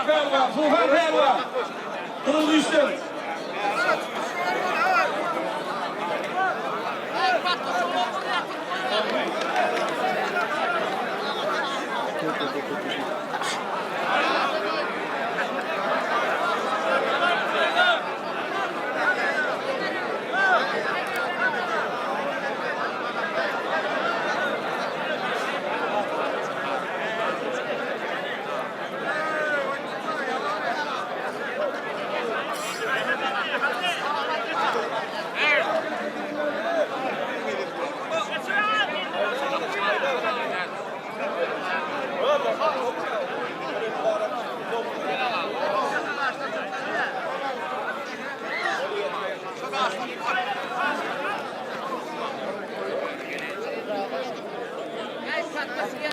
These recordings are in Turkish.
Tufan Pervan. Kırıldı işte.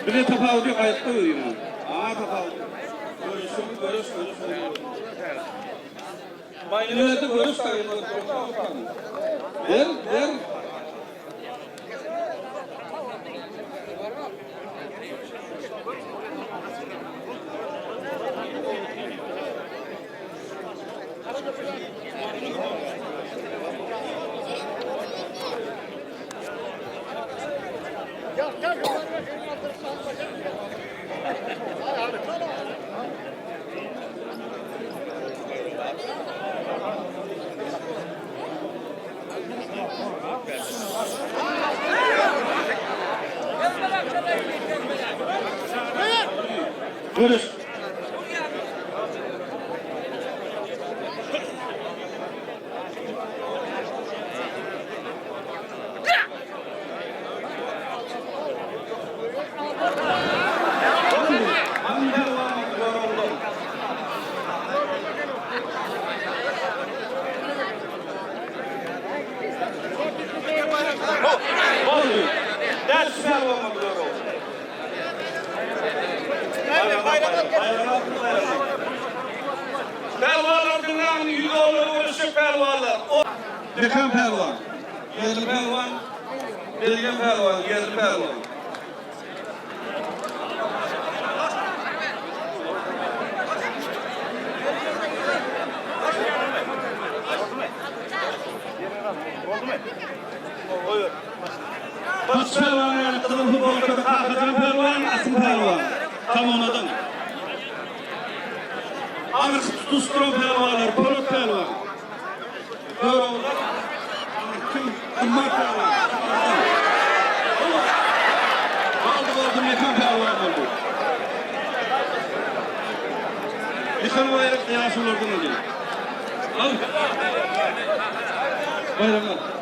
Bir de tafavut yok, ayakta uyuyor. Tafavut. Görüş. Millete görüş kayıyor. Ver. Görüş. That's Pervanlar dünyanın yüzüğü oluşu pervanlar. Dekan pervan. Yerli pervan. Belgen pervan. Yerli pervan. Baş pervan yani kızım futbolda kalkacağım pervan, asım pervan. Tam onadın. Ağır tutuşturan pervanlar, polot pervan. Böyle onlar. Kımma pervan. Aldı mekan pervan oldu. Yıkan bayrak yaşı olurdu diye. Al. Bayrak al.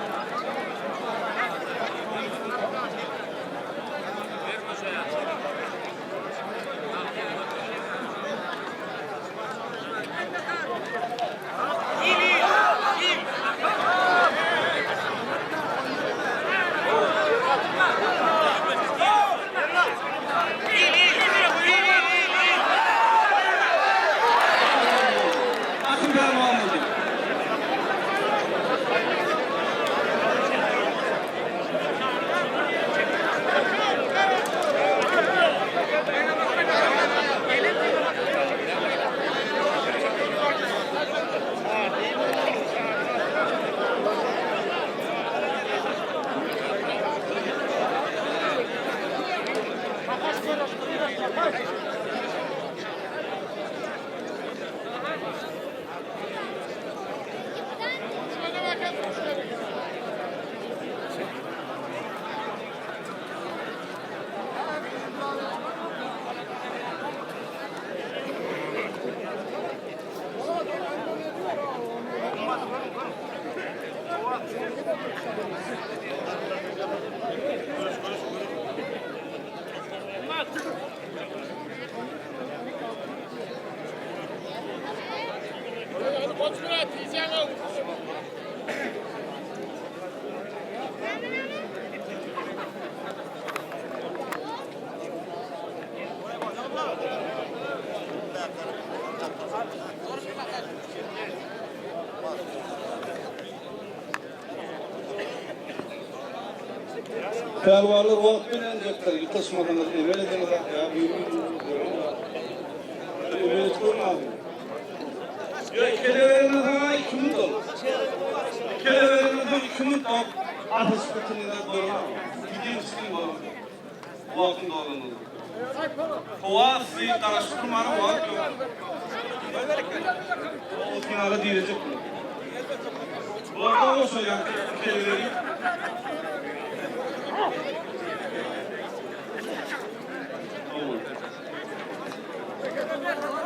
Pervalar vakit bilen yetler, yıkışmadınız, evvel ediniz ya, böyle tutun abi. minut oldu. Kelebeklerimizden 2 minut oldu. Ateş bütününden doğru. Gideyim çıkayım oğlum. Vakın doğru oldu. Hava sizi karıştırmanın vakti yok. O finale diyecek mi? Orada o söyleyen kelimeleri.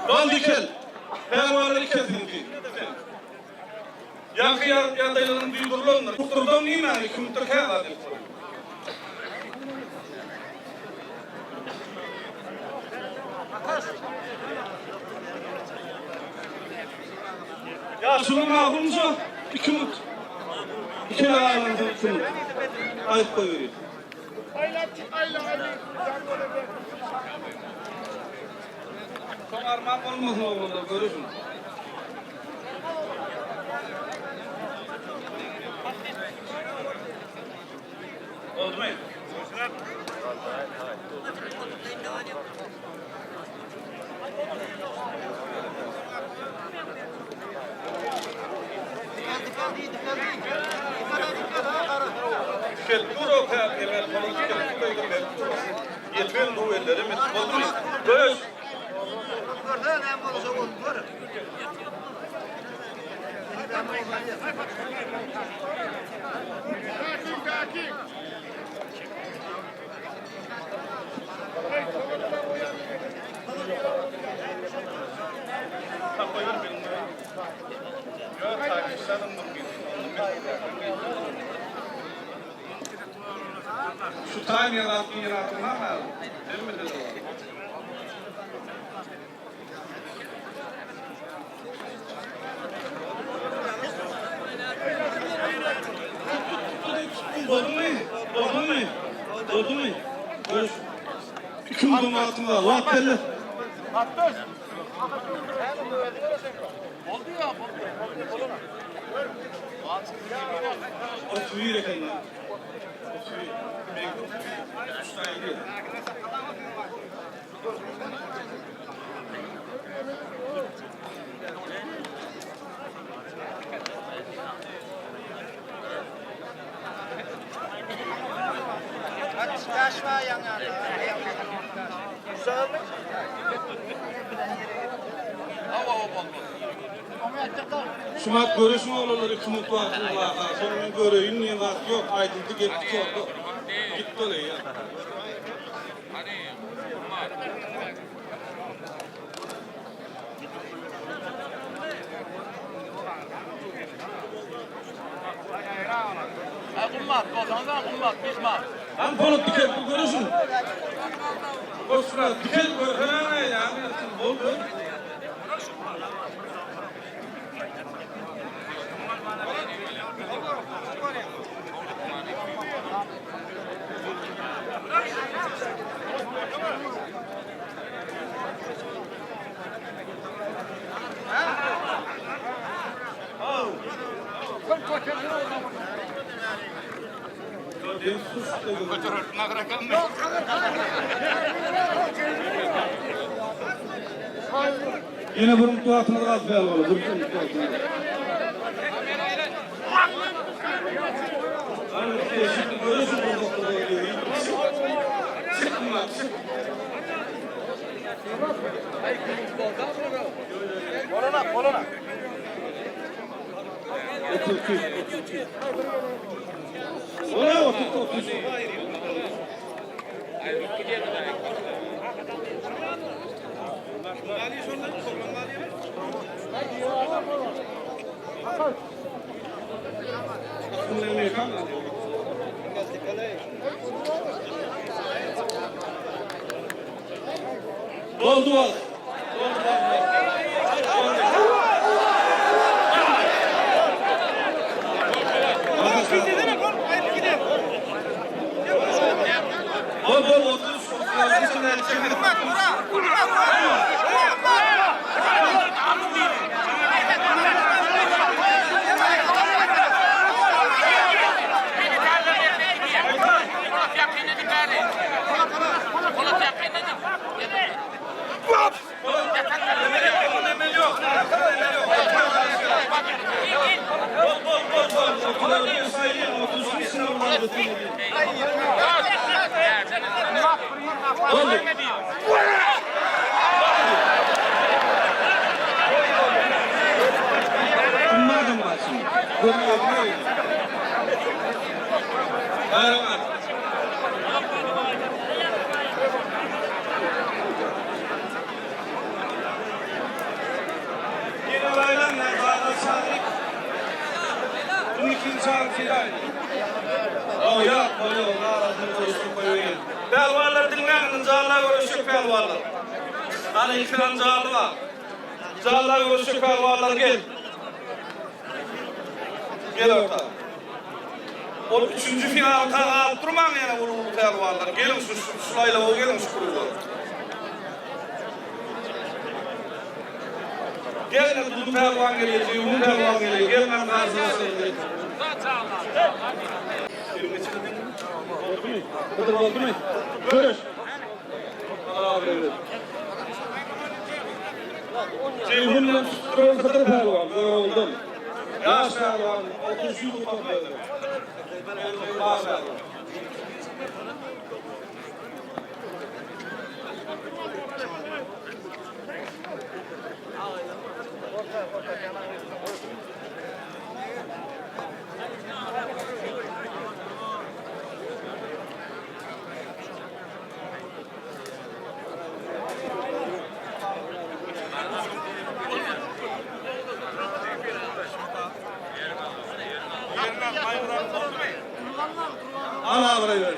Dal dikel. Pervaneleri kesinlikle. Yankı yadaylarının duygularını tutturduğum iyi mi? Hükümetler kayarlar diye. Ya şunu mahvumca 2 minut. 2 ayağınızı 2 minut. Ayıp koyuyor. Soğarmak olmasın oğlumda, görürsün. Oldu mu? Kelturo kayaklar falan kelturo gibi. Yetmen bu elleri mi? Oldu mu? Görüş. Burada ne yapalım olur? Kakin. Şu time yaratma var. Değil mi dedi o? Oldu mu? Görüş. 2 minutun altında. Vakt belli. Oldu ya. O suyu reklamlar. O suyu. Üstüne gidiyor. Yaş var yana. Sağlık. Hava olmalı. Şumat görüşme olanları kımık var. Sonunun göreyim niye var? Yok aydınlık etti oldu. Gitti öyle ya. Kummat, kozanda kummat, pişman. Lan polut dikel bu görürsün. Osman dikel bu. Ha ya. Oldu. Yine bunun tuhafına da az beyal olur. Şimdi görürsün bu noktada oluyor. Sıkma. Kolona. Otur. Oraya otur. Oldu bak. Sadık. 12. çağın filan. O ya, böyle o arasını görüştük koyuyor. Pelvarlar dinleyin, canlar görüştük pelvarlar. Hani ikram canlı var. Canlar görüştük pelvarlar gel. Gel orta. O 3. final tağı durmam yani bu pelvarlar. Gelin şulayla o gelin şu kurullar. Gelin bu pelvan gelecek, bu pelvan gelecek. Gelmem karşılaşın. Oldu mu? Görüş. Ceyhun'la tutturan kadar pelvan. Yoruldum. Yaş pelvan. 30 yıl topladı. Baş pelvan. Ana burayı verin.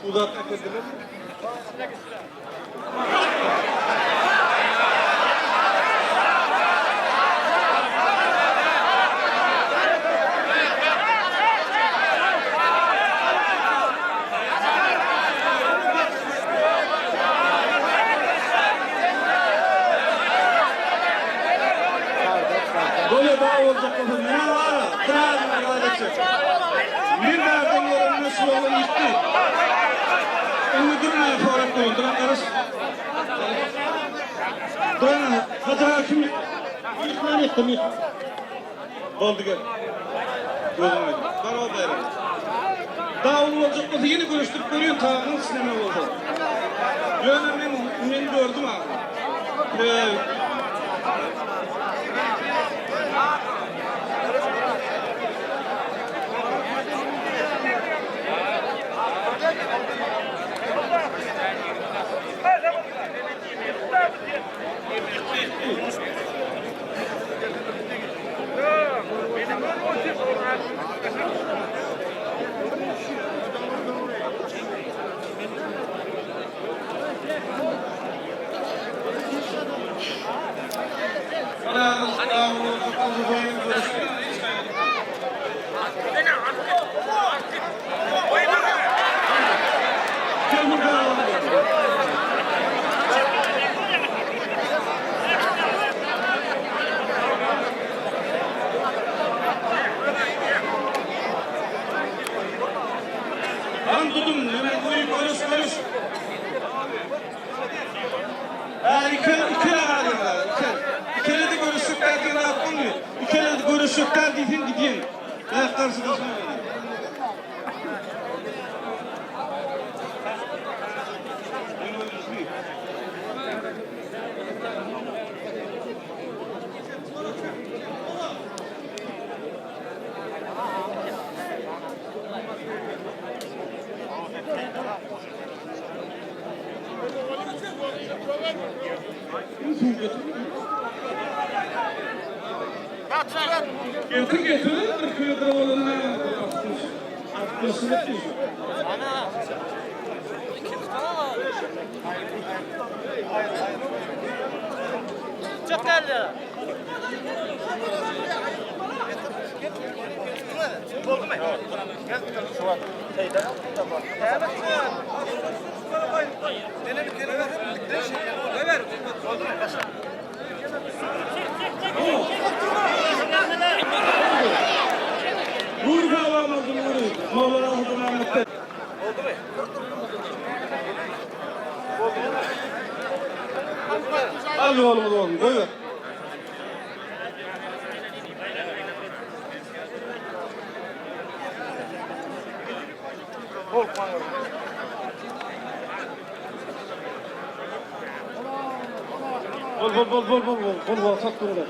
Uzatmak edilir. Böyle daha olacak olsun. Ne var? Kırağın arkadaşı. Bir nereden yerin nasıl yolu gitti? Onu durmaya farak koyun. Duran karış. Duran kaçağa kim? İhman ettim ilk. Oldu gel. Gözüm aydın. Bana o bayram. Daha olacak olsun. Yeni görüştük. Görüyorsun tağının sinema oldu. Ben gördüm abi. Lan tutun, hemen konuş. İki ağrı var. İkili de görüşükler diye rahat olmuyor. İkili de görüşükler diye gideyim. Ben karşılaşmam. Getir. Kıyı kravalına atmışsın. Ana. Çok geldi. Oldu mu? Gel. Şu an. Şeyden. Evet. Evet. Oldu mu? Vur bağlamadı vur. Moğollar aldı rahmetli. Oldu mu? Al oğlum. Koy ver. Bol. Sat bunu da.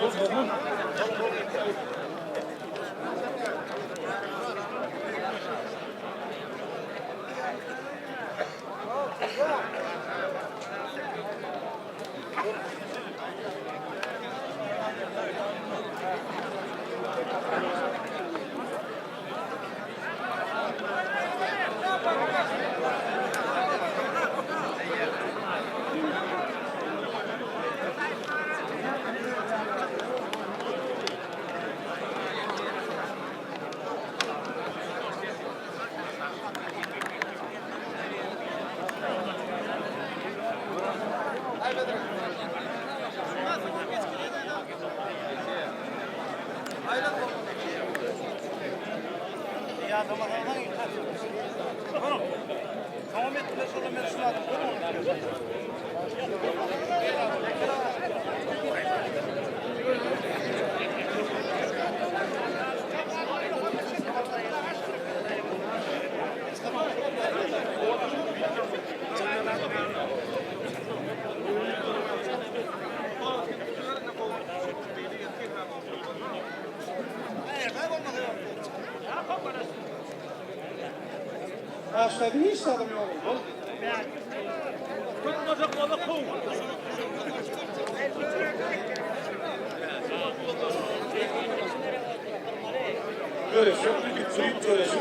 Başladı mı istedim oğlum? Görüşüp, bitirip, görüşüp,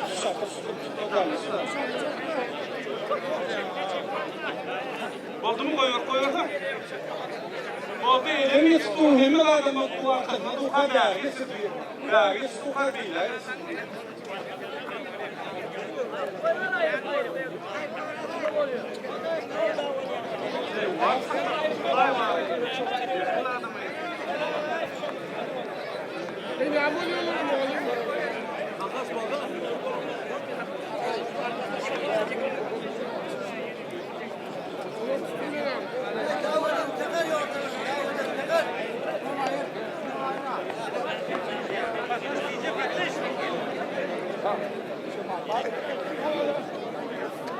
oldu mu koyuyor da? Oldu, elini tutun, hemen adamı bu arkasına, bu kadar, dergi bu kadar değil.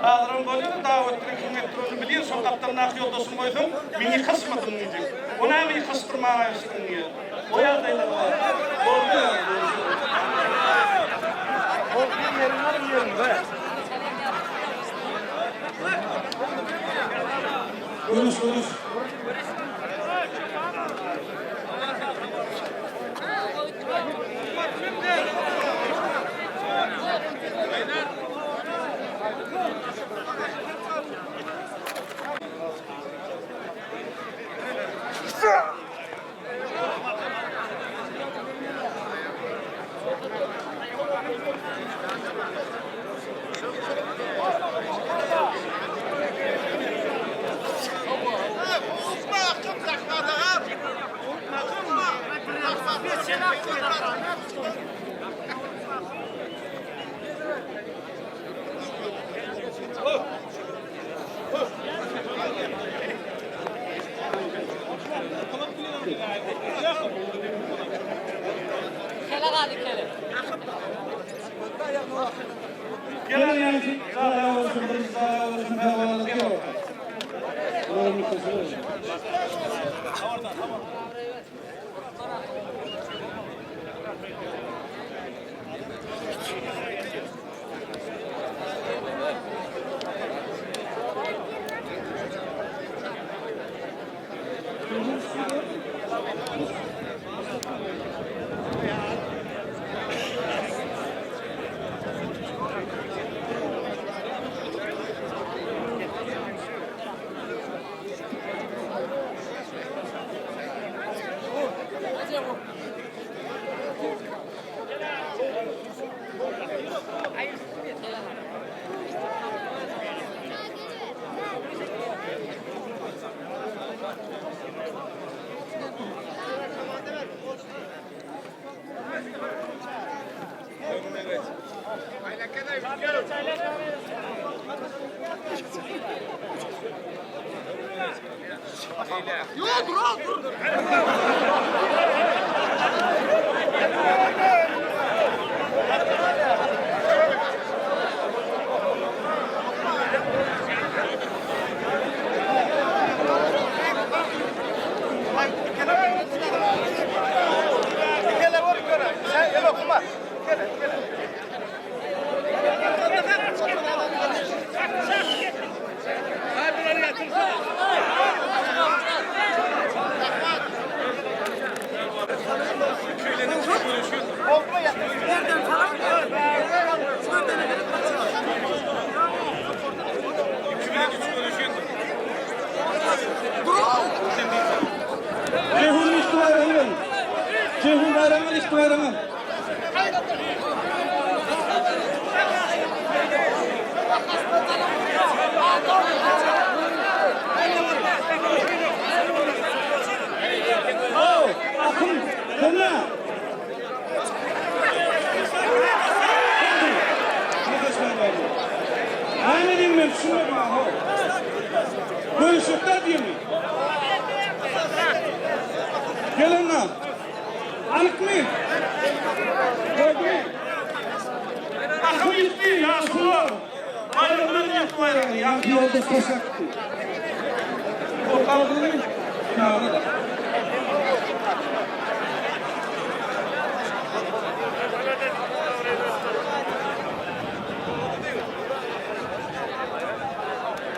Ağırın böyle davetleri kim ettiğini biliyor, sokaktan nakı yoldasın koydum, beni kısmadın diyecek. Ona beni kıstırmaya istedim diye. O yerdeyler var. Oldu ya. Korktuğum yerin var mı yerin be? Konuş. Gelen yani, sağ olsun, havalı yok. Yok dur. Kenara Şehrin bayramı, ilk bayramı. Oh, akım, kına. Aynı diyeyim ben, şuna bak. Görüşükler diyeyim mi? Gelin lan. Alık mı? Gördün mü? Akım gitti ya, şuna. Bayramına gitti bayramı. Yankı yolda koşaktı. O kaldırdı mı? Kınağına da.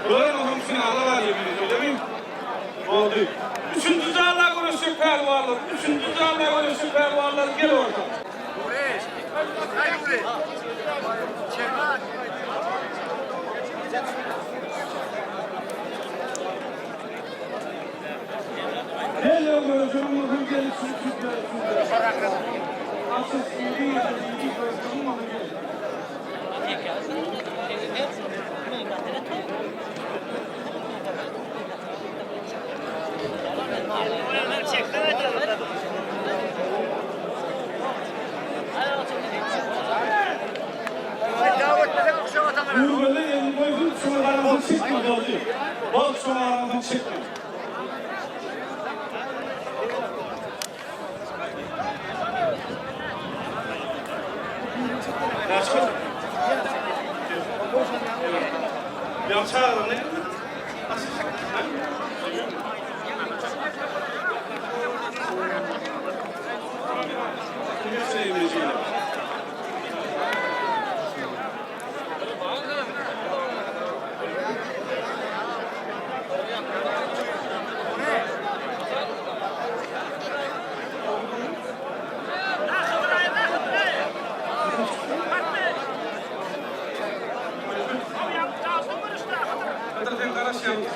Böyle mi? Finalda var ya birisi, öyle mi? Oldu. Üçüncü canla konuşuyor pervarlar. Üçüncü canla konuşuyor pervarlar. Gel orada. Gel orada. Şunun hücreli sütler. Asıl iyi gördüm onu gel. Böyle elini koydum, şumalarından çıkmadı oldu. Bol şumalarından çıkmadı. Nasıl? Bir çağırın ne? Sevmeyeceğim.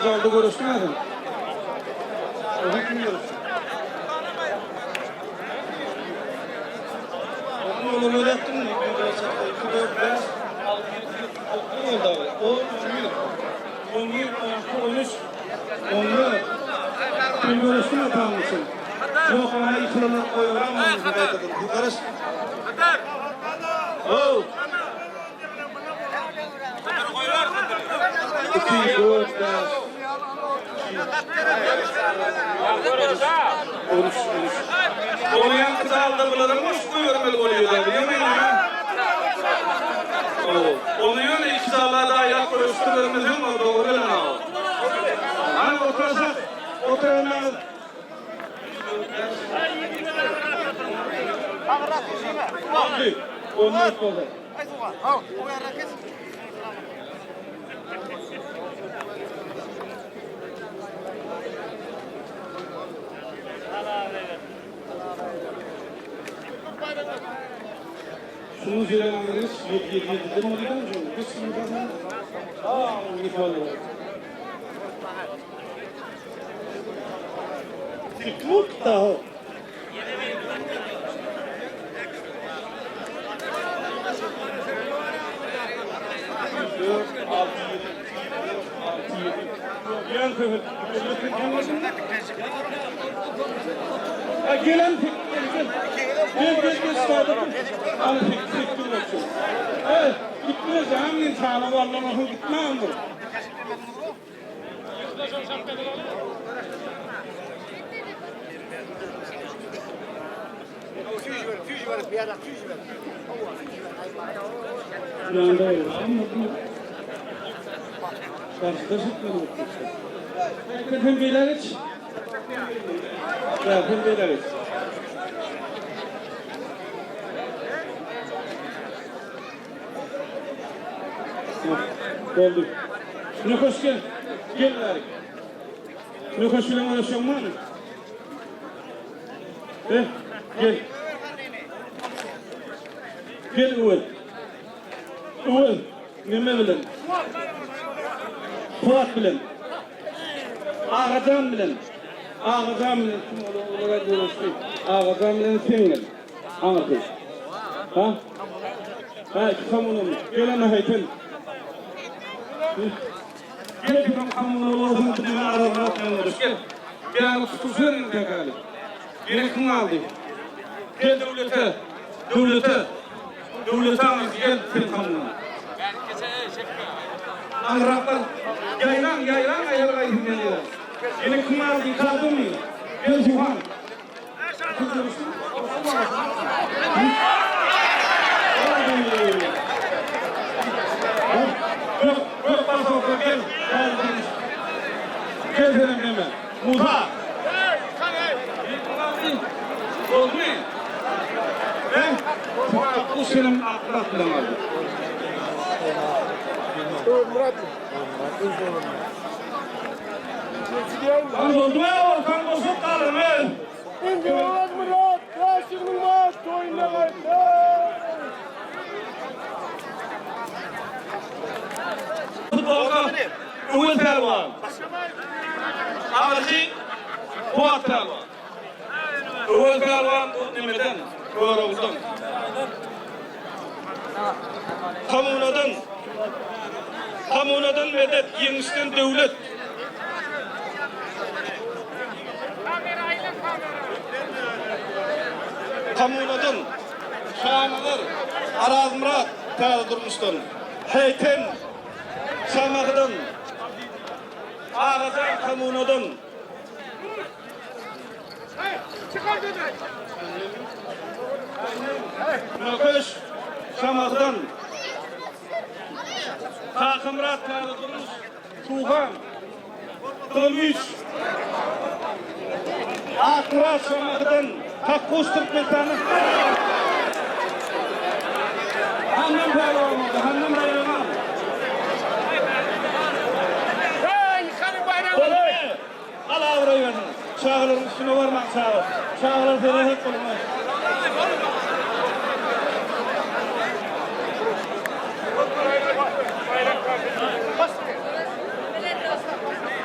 Zorda görüşmedim. Onu bilmiyoruz. Onu öyle ettin mi? 2, 4, 5, 6, 7, 8, 9 oldu abi. 10 yıl, 13, 10 yıl. Bir görüşme yapalım için. Yok ama yıkılanı koyuramam. Bu karış. Oh! 2, 4, 5. Oynayan kız aldı bulanırmış, koyuyorum el oluyor da biliyor musun? Onu yöne iki sağlığa da ayak koyuştururuz değil mi? Doğru lan o. Hani oturacak, oturanlar. Oldu, olmaz oldu. Şunu söylememiz, 7'de mi olacağım canım? Biz şimdi bakın. Uniform. Tut da o. Gelen köfet. Gelen gel startı. Al fikir olsun. Evet, gitmez hangi tane var lan o gitmem mi? Yanda öyle ama bu karşıda çıkmadı. Pembeler iç. Ya pembeler iç. Oldu. Ne hoş gel. Gel bari. Ne hoş filan uğraşıyor mu? Gel. Gel Uğur. Uğur. Neme bilen? Polat bilen. Ağadan bilen. Ağzamın olarak görüştük. Ağzamın singil. Anlatın. Ha? Ha, kamunun. Gelene haytın. Gelin kamunun olsun ki arabaya atlanırız. Gel. Gel tutusun tekrar. Gerekin aldı. Gel devlete. Devlete almış gel sen kamunun. Anraklar. Yaylan ayarga geliyor. Gerekin aldı kaldı mı? Gel Cihan. Yok basok gel. Gel dedim hemen. Musa. Oldu mu? Ben bu senin aklına aldım. Murat. Kan oldu mu? Kan bozuk kaldı mı? İndi olmaz Murat. Yaşın Murat. Toyuna kaydı. Futbolda Uğur Pervan. Ağrıcı Fuat Pervan. Uğur Pervan bu nimeden? Doğrumuzdan. Kamunadan medet, yenişten devlet. Kamunadan şahanalar, Araz Murat tağ durmuştan. Heyten, Samaqdan, Ağazan kamunadan. Nököş, Samaqdan. Takımrat tağ durmuş, Tuğhan, Kılmış. Akrat Samaqdan, Takkuş Türkmenistan'ın. Hanım bayramı, hanım bayramı. Allah burayı versin. Çağırırın üstüne varmak çağır. Çağırır seni hep olmaz.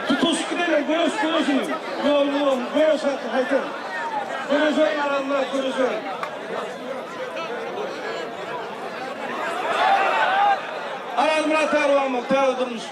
Tutuş gidelim, göğüsün. Yol, göğüs hattı, haytın. Göğüsün aranlar, göğüsün. Aral Murat Arvamak, tağ durmuş.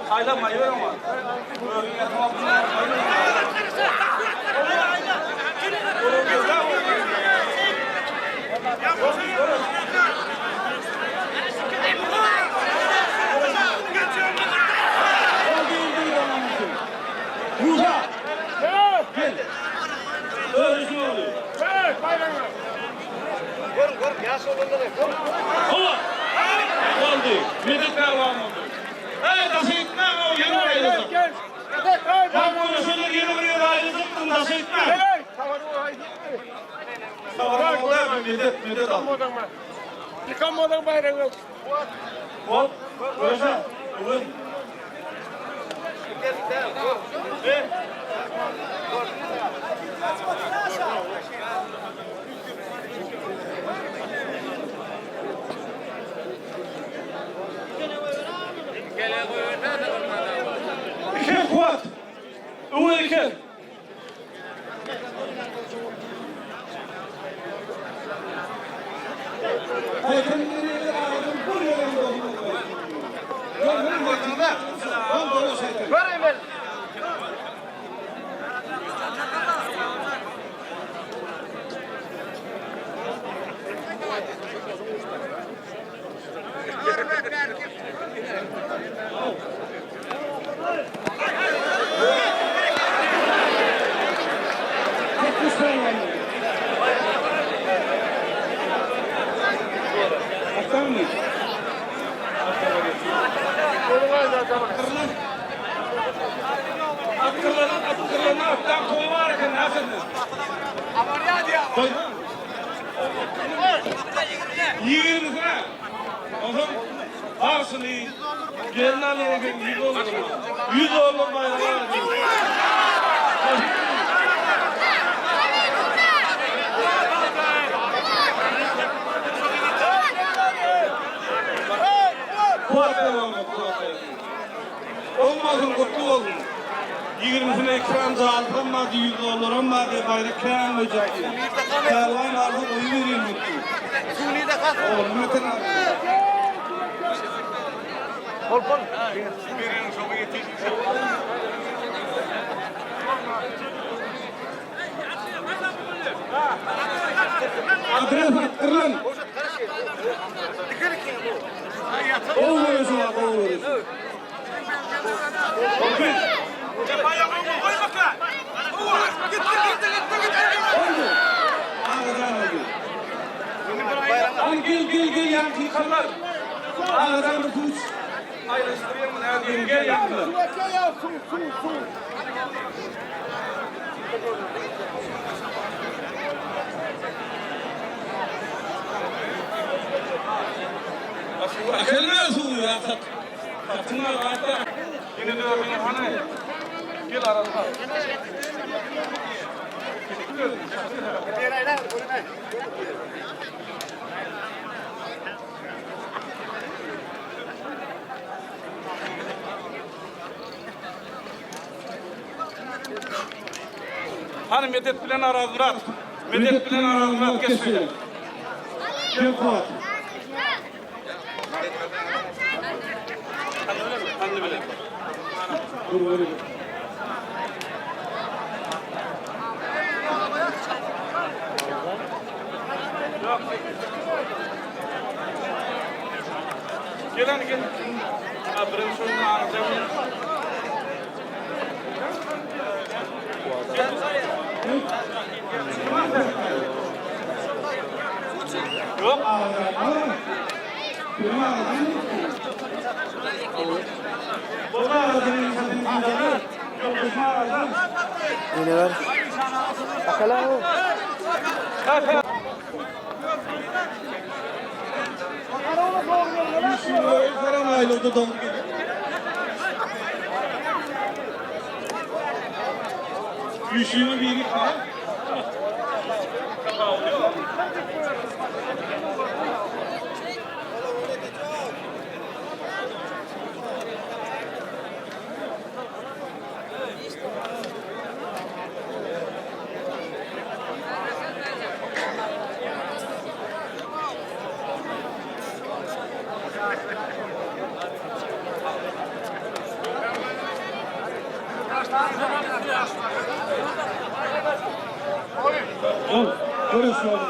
Hayla mayır ama. Musa. Gel. Öğretmen oluyor. Gör, yaş olanda da. Ola. Oldu. Medet Pervan oldu. Hey, taşıyıkma o yeni ayrıldım. Gel. Ben konuşulur yeni buraya ayrıldım. Taşıyıkma. Savara oldu. Medet aldı. Yıkanmadan bayrağı. Hop. Görüşürüz. Olur. İki kuat. Uğur iki. Göreyim ben. Kısmen Aktar mı? Aktarlarına aktar koyu varken nasıl? Koy. 20 ha. O zaman Arsını gelin alırken 100 olur. 100 olur bayrağı. Olmasın kutlu olun. 20'sine ekranca alınmadı 100 olur ama diye bayrak kâyan olacak. Kervan artık oyu veriyor mutlu. Suni'de kalk. Oğlum Metin abi. Kolpon. Adres attırın. Oğul veriyorsun abi, oğul veriyorsun. Okey. Oldu. Ağzından oldu. Gel yankı yıkarlar. Ağzından kuş. Ayrıştırayım mı ne diyeyim, gel yankılar. Su. Kelime suyu ya. Katına ayakta. Yine de öyle hani. Gel arasına. Hani medet bilen araz Murat. Medet bilen araz Murat geçmeyin. Gel Fuat. Anne bile. Dur. Gel hani gel. Birinci sorunu anlatayım. Yok. Yine ver. Bakalım. Karan ayrıldı dolu gibi. Yüşüğünü bir ilik var. Görüşürüz.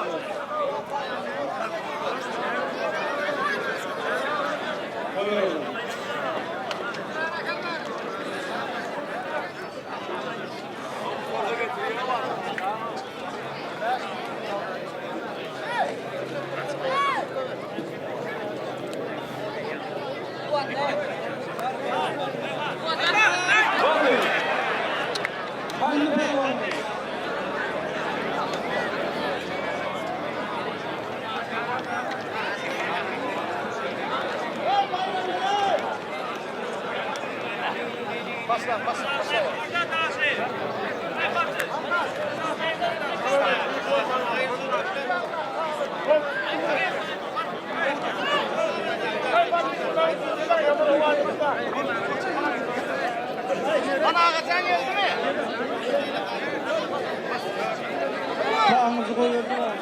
Sağımızı koyuyordular.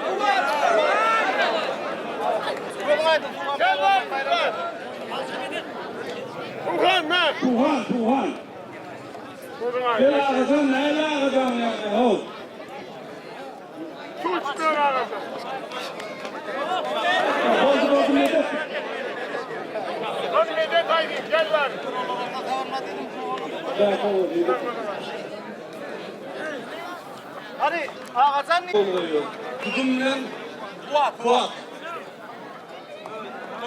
Tuhan. Gel ağacın, neyle ağacın yani? Ol. Su içmiyor ağacı. Bozdu Medet. Hadi Medet haydi gel ver. Gel kovur Medet. Hadi ağaçan ne? oluyor. Tudum bilen Fuat.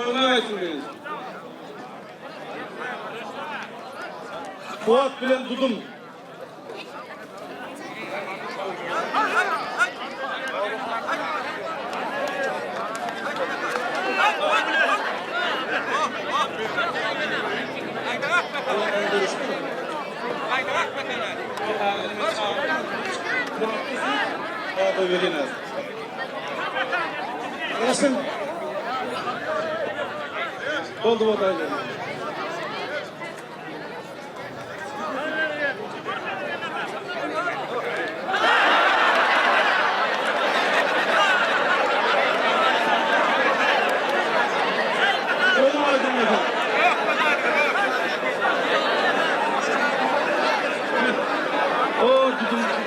Ona aytınız. Fuat bilen Tudum. Da veriniz. Nasıl? Oldu mu da? O gidin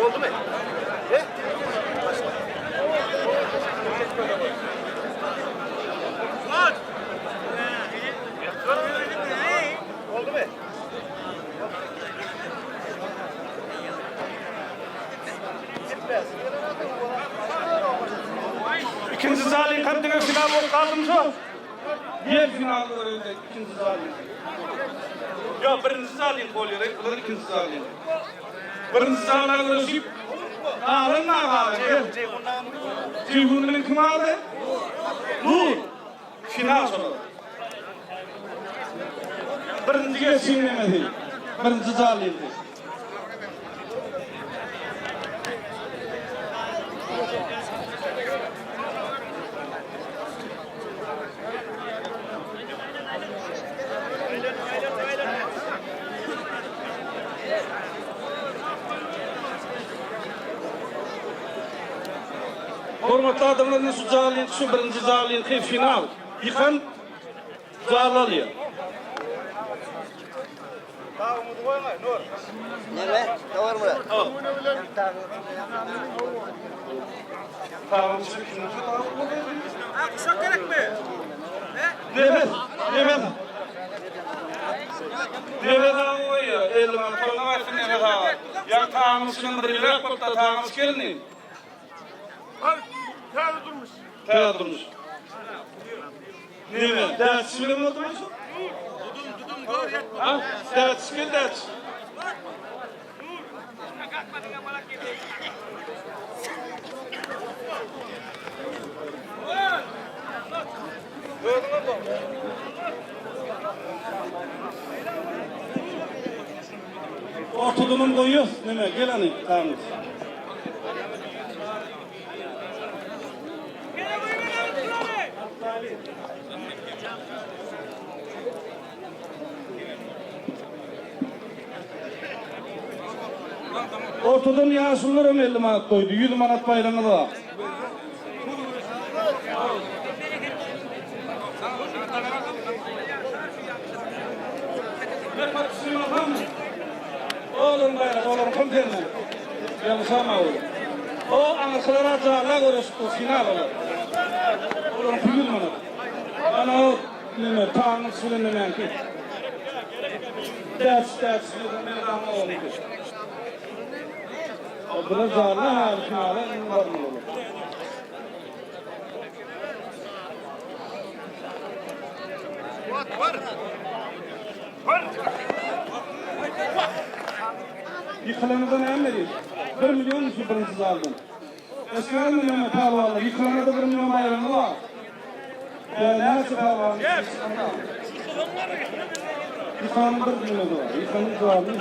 Oldu mu? He? Oldu mu? İkinci zalin kaddine final olup kaldım şu. Yer finalda öyle ikinci zalin. Yok birinci zalin oluyor. Bunlar ikinci zalin. Birinci zalin görüşüp alın ne var? Ceyhun'un kim aldı? Nur. Final sonu. Birinciye sinirlemedi. Birinci zalindi. Hormatly adamlar şu zalin, şu birinci zalin final. Yıkan zalaliyor. Daha umudu koyma Nur. Nere? Doğru mu? Tamam, Kuşak gerek mi? evet. Evet abi ya, elman koluna varsın evet abi. Ya tamamısının bir ilak kopta tamamıs gelin. Teyze durmuş. Ne mi? Ders film oldu mu? Dudum gör yatma. Ha? Ders film ders. Ortadoğu'nun koyuyor. Ne mi? Gel hani. Tamam. Ortadan yaşlılar öm 50 manat koydu. 100 manat bayramı da. Oğlum bayram, oğlum kom gelme. Yanlışama oğlum. O anasılara cağla görüştü, final olur. Oğlum 100 manat. Bana o neme, tağın sürünmeyen ki. Ders, ne zaman oldu. Buna zarla her finale var mı olur? Yıkılanıda ne emrediyor? 1 milyon şu birinci zardım. Eskiden mi Mehmet Ağalar'la? Yıkılanıda 1 milyon bayramı var. Nasıl Ağalar'ın? Yıkılanıda 1 milyon var. Yıkılanıda zardım.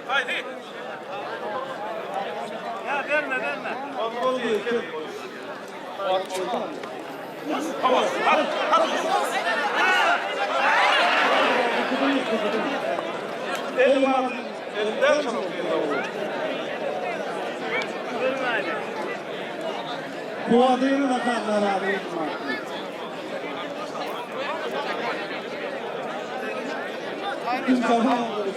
Haydi. Ya verme. Tamam. Elman. Elden çok. Kuvadını da kaldılar abi. Biz kafa alıyoruz.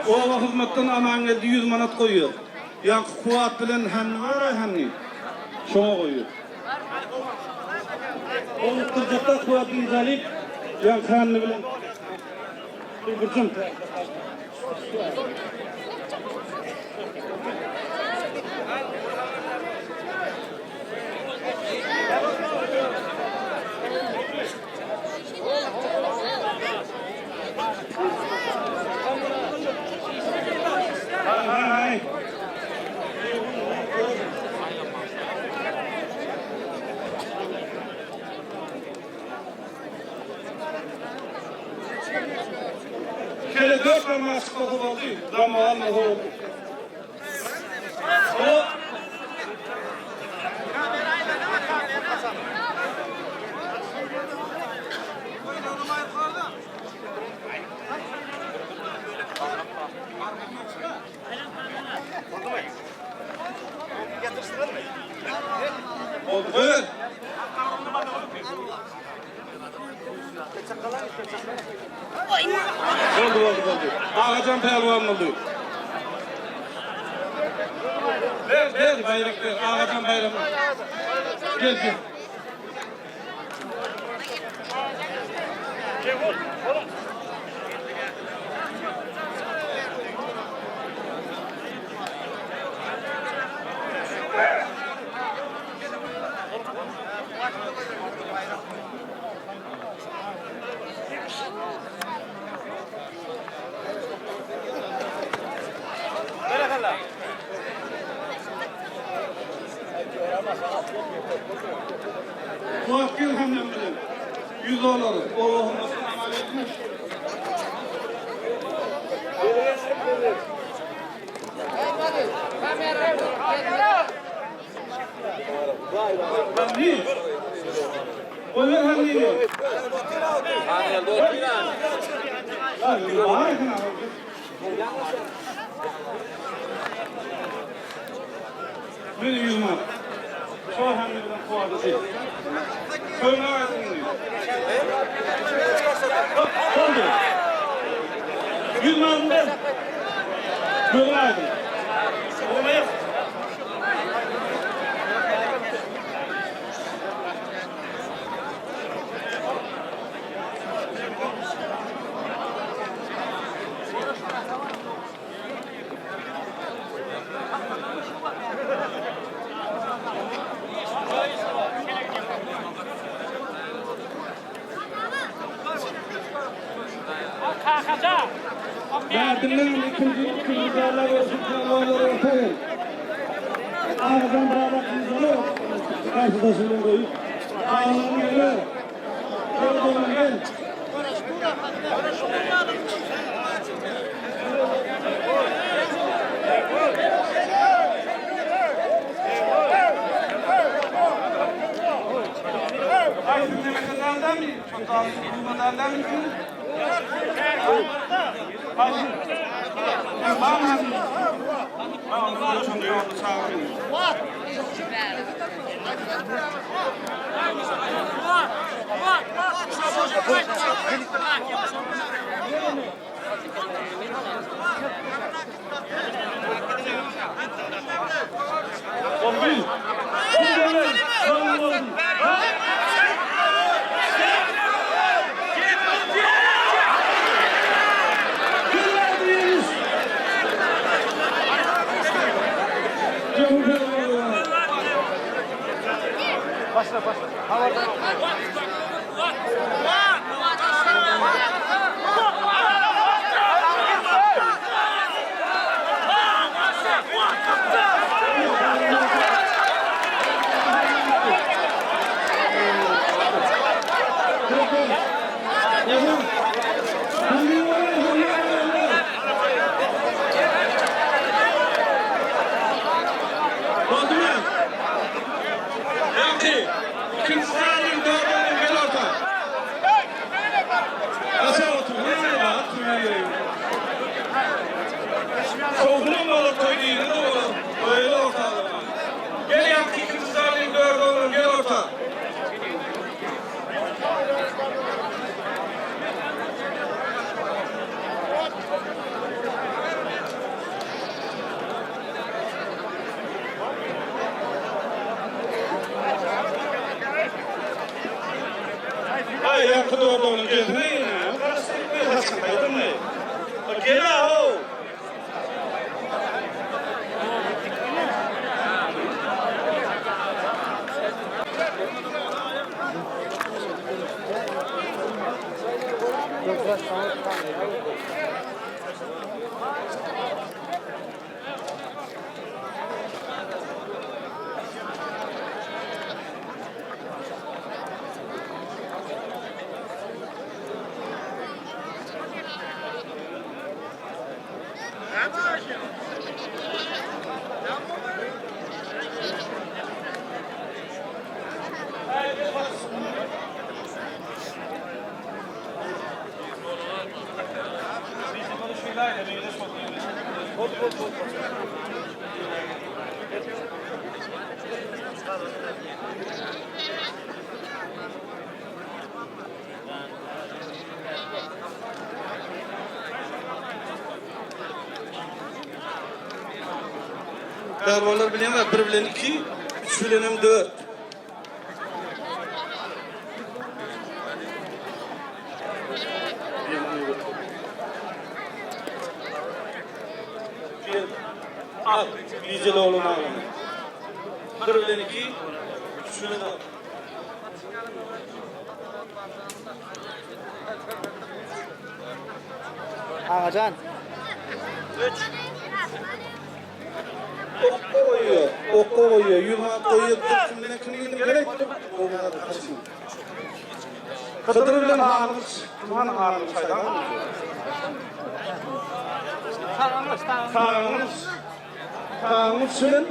O hizmetten aman geldi 100 manat koyuyor. Ya kuvat bilen hem var hem ne? Şuna koyuyor. O kırcakta kuvat imzalayıp ya kanını bilen. Burcum. Hay. Şöyle 4 tane sıkıntı oldu. Zaman oldu. O oldu. Evet. Oldu. Ağacan pehlivan oldu. Ver bayrak ver. Ağacan bayramı. Gel. Muhakkil hamle bilen. 100 dolar. Allah'ım selam aleyküm. Ben değil. O ver hamle diyor. Benim 100 manat. Şu hamle bilen kuvarda değil. Söyle ağzını diyor. Oldu. 100 manat ver. Söyle ağzını. Olmayı. Derdimden ikinci değerler olsun kanalları ortaya. Ağzından bağlattığınız olur. Karşıda suyunu koyup. Ağzını geliyor. Oradan gel. Ay dinlemelerden mi? Çok daha duymalardan mı? Başla. Havardan. Gel yaptı Kırsalay'ın dört oğlum, gel orta. Ay yakın orada oğlum, gel. Ne ya? Karıştırıp kaydın mı? Gel aho. Kahramanlar bilen var, 1 bilen 2, 3 bilen 4. Al, diyeceli oğlum ağlamı. 1 bilen 2, 3 bilen 4. Ağacan. 3. Okka koyuyor, yumak koyuyor, kimden kimden gerek olmadı karışım. Kıdırı bilen ağırmış, tuhan ağırmış hayran mı? Tağımız bilen,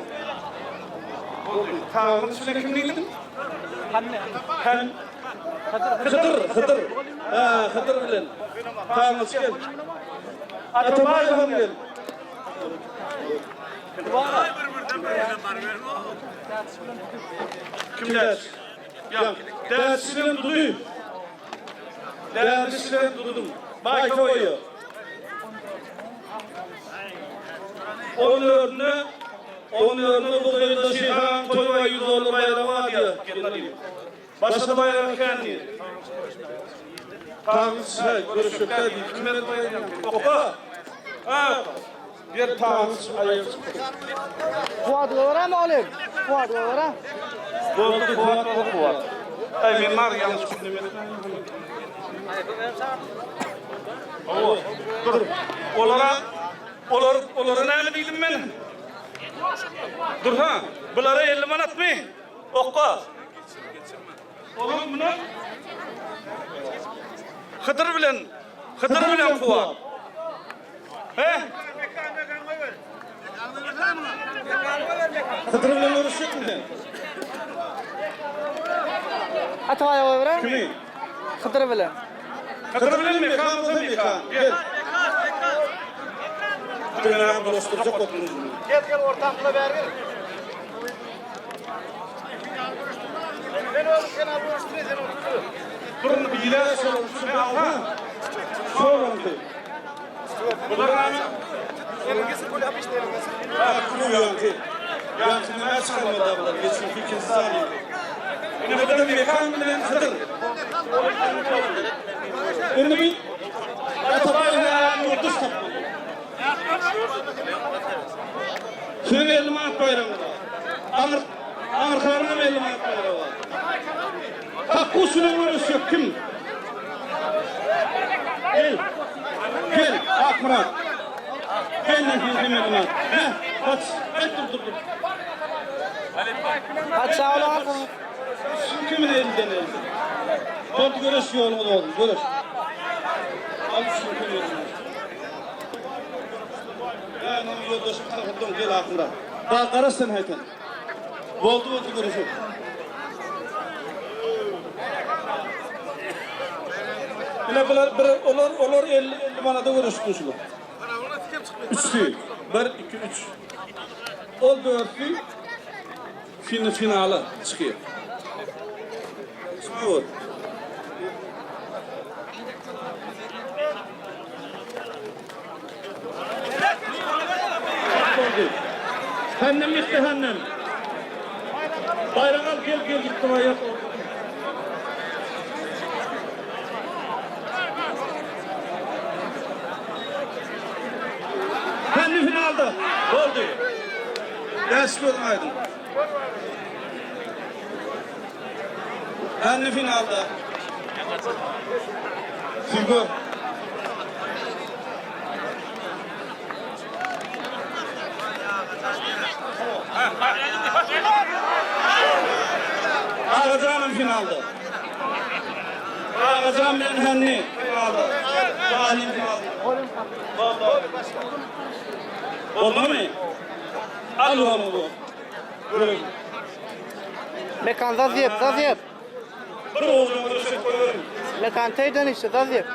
tağımız bilen kim deydin? Kan. Kıdır. Ha, Kıdır bilen. Tağımız gel. Atabay ham gel. Kim ders? Yok. Dersinin dudu. Dersinin dudum. Bay koyuyor. Onun önüne bu köyde Şihan Toyva Yüzoğlu bayrağı var ya. Başka bayrağı kendi. Tağız görüşüp geldi. Kimler bayrağı? Opa. Ha. Bir tağız ayağı. Fuat var mı oğlum? Fuat var ha? Fuat. Ay mimar yanlış kutlamayın. Dur. Olara ne dedim ben? Dur ha. Bunlara 50 manat mı? Okka. Oğlum bunu? Hıdır bilen Fuat. He? Hıdır bilen uğraşıyor mu sen? Atabay var. Kimi? Hıdır bilen. Hıdır bilen mi? Kan. Gel. Hıdır dosturacak oturmuş. Gel ortamda vergin. Ben oğlum sen almıştın sen otur. Durun bir ileri sorulsun be alha. Sorun ki. Bunlar ne? Elingisi kul yapıştı elingisi. Ha kuruyor ki. Yankı ne çıkarmadı abla. Geçin fikir saniye. Yine bu da mekan bilen Hıdır. Şimdi bir Atabay hayalini yurduş tapmadı. Şöyle 50 manat bayramı var. Amir Karnı'nın 50 manat bayramı var. Akkusunun görüşü kim? Gel. Gel. Akmurat. Gel ne diyeyim elime. Ne? Kaç. Dur. Hadi sağ ol abi. Kimin elinden elde? Dört görüş yolunu da oldu. Görüş. Al şunu kimin elinden. Yani o yoldaşım tarafından gel Akmurat. Daha karasın heykel. Oldu görüşü. Yine onlar 50 manada görüşmüşler. Üç değil. 1, 2, 3. O dörtlü finale çıkıyor. Çıkıyor. Hannem gitti hannem. Bayram al gel gitti ayak. Hannem finalde oldu. Ders görmeydin. Hannem finalde. Figur. Ağacanım finalde. Ağacan benim henni finalde. Zalim finalde. Oldu mu? Al onu bu. Mekan zaziyep. Bir oğlum görüşüp koyuyorum. Mekan teyden işte zaziyep.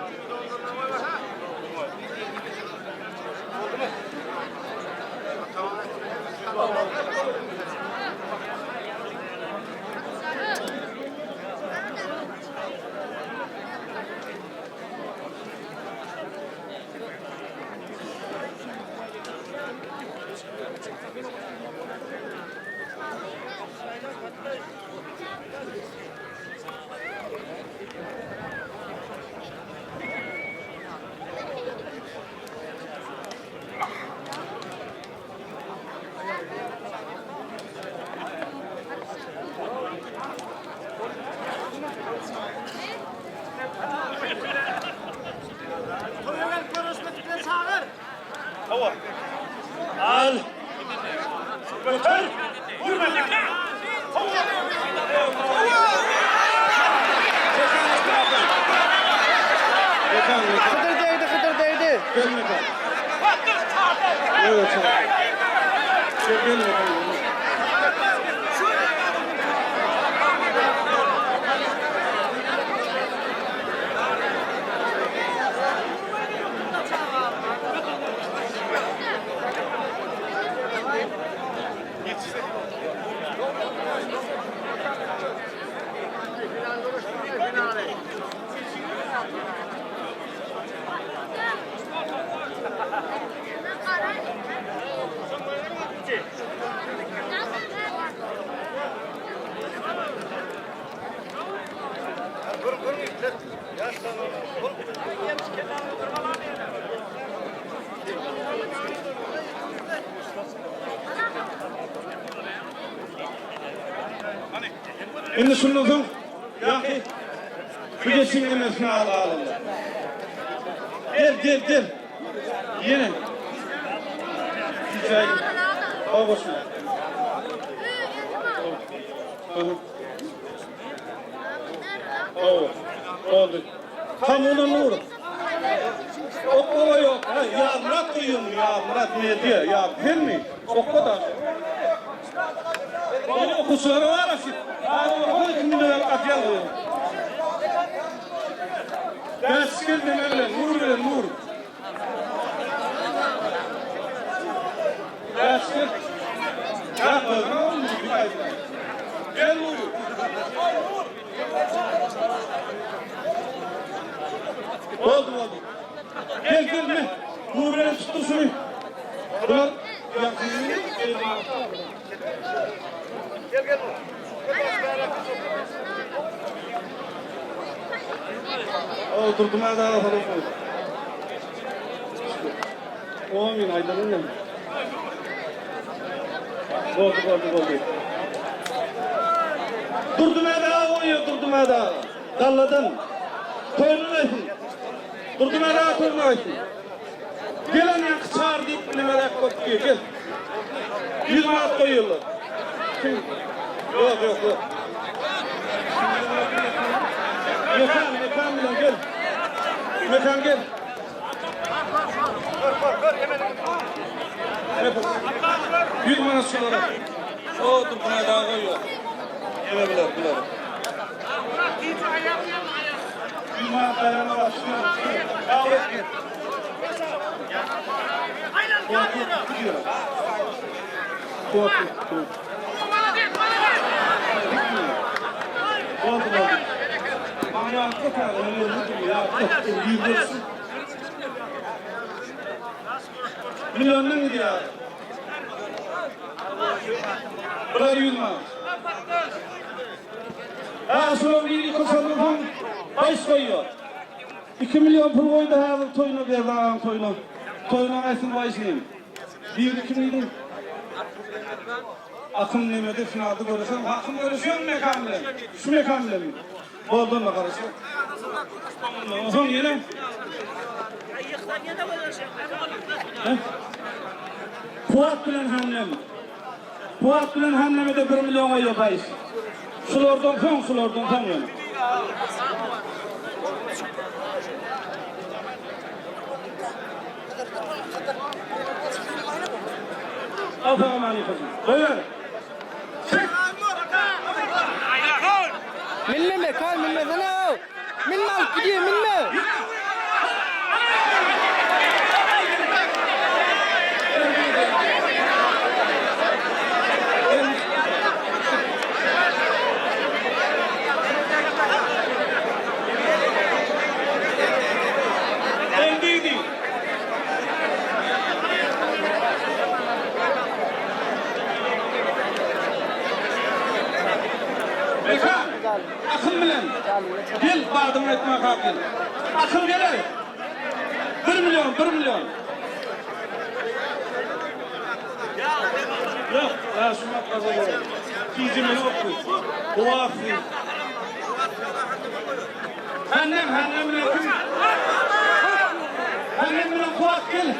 Al. Götür. Vurma. Hıdır değdi. Gelme kal. Evet. Gelme kal. Şimdi şunun ya ki Fügesinin emesini alalım. Gel. Yine. Güzel. Al başına. Oldu. Tam onun uğru. O yok. Ya Murat uyuyor mu ya? Murat ne diyor? Ya değil mi? O kadar. O kusura var mı? O kimden atıyor? Ders geldim öyle. Nur. Ders gel. Ya oğlum. Gel Nur. Oldu. Gel mi? Nur beni tuttur şunu. Dur. Gel. Oturdum her daha falan. 10.000 aydanın mı? Oldu. Durdum her daha oynuyor. Mada, dalladan. Toyunu aytın. Durdum ala toyunu aytın. Gelen yak çağır deyip bilemerak kopuyor, gel. 100 manat koyuyorlar. Yok. Mekan bilen gel. Mekan gel. Yapın. 100 manat şunlara. O durduğuna daha koyuyor. Yeme biler. 100 manat dayanma başlıyor. Davet gel. Kuat. Bana tekrar öyle ya. Milyondan gidiyor. Bunlar 100 manat. Sonra bir kusanlıktan baş koyuyor. 2 milyon pul koydu hazır toyunu verdi ağam toyunu. Toyunun ayısını başlayayım. 1-2 milyon. Akım nemede finalda görüşüyorum. Akım görüşüyorum mekanla. Şu mekanla mı? Bolduğunla karışıyor. Son yine. Fuat bilen hamlem. Fuat bilen hamleme de 1 milyon koyuyor bayış. Sulardan son yani. Allah'ım aleyküm. Buyur. Minme kal minme sana. Minme al gidiyor minme. Akım bilen. Gel bardım etme kalkın. Akım gelir. 1 milyon. Yok, ya şuna kazanıyor. Kizimi yoktu. Kuafı. Annem bilen kim? Annem bilen kuaf gel.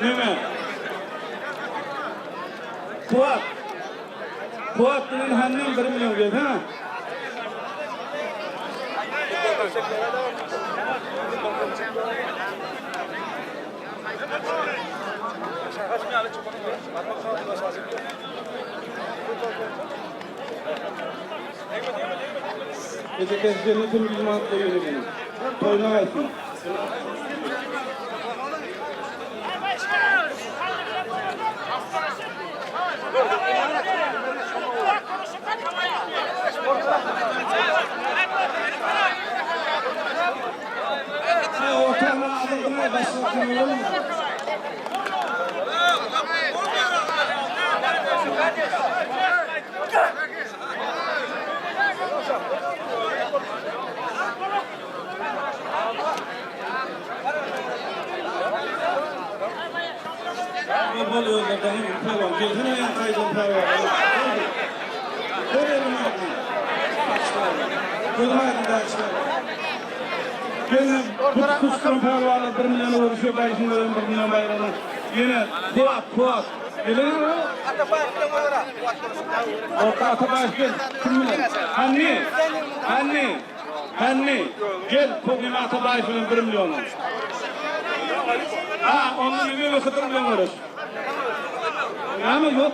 Neme? Fuat bilen hannem 1 milyon geldi ha? Ece keseceğini tüm 100 manat koyuyor benim. Toyuna versin. Ortamına adımına başlatın olur mu? Bol yollardan tamam. Gelsin ayağın kaydın para. Görelim abi. Görelim daha benim bu kuskurum paralarla 1 milyonu vuruşuyor. Bayışın verin 1 milyon bayrağına. Yine Fuat. Gelin mi? Orta Atabaş gel. Kim milyon? Hanni. Gel. Kogime Atabaş verin 1 milyonu. Ha, onun gibi ve 40 milyon vuruş. Ama yok.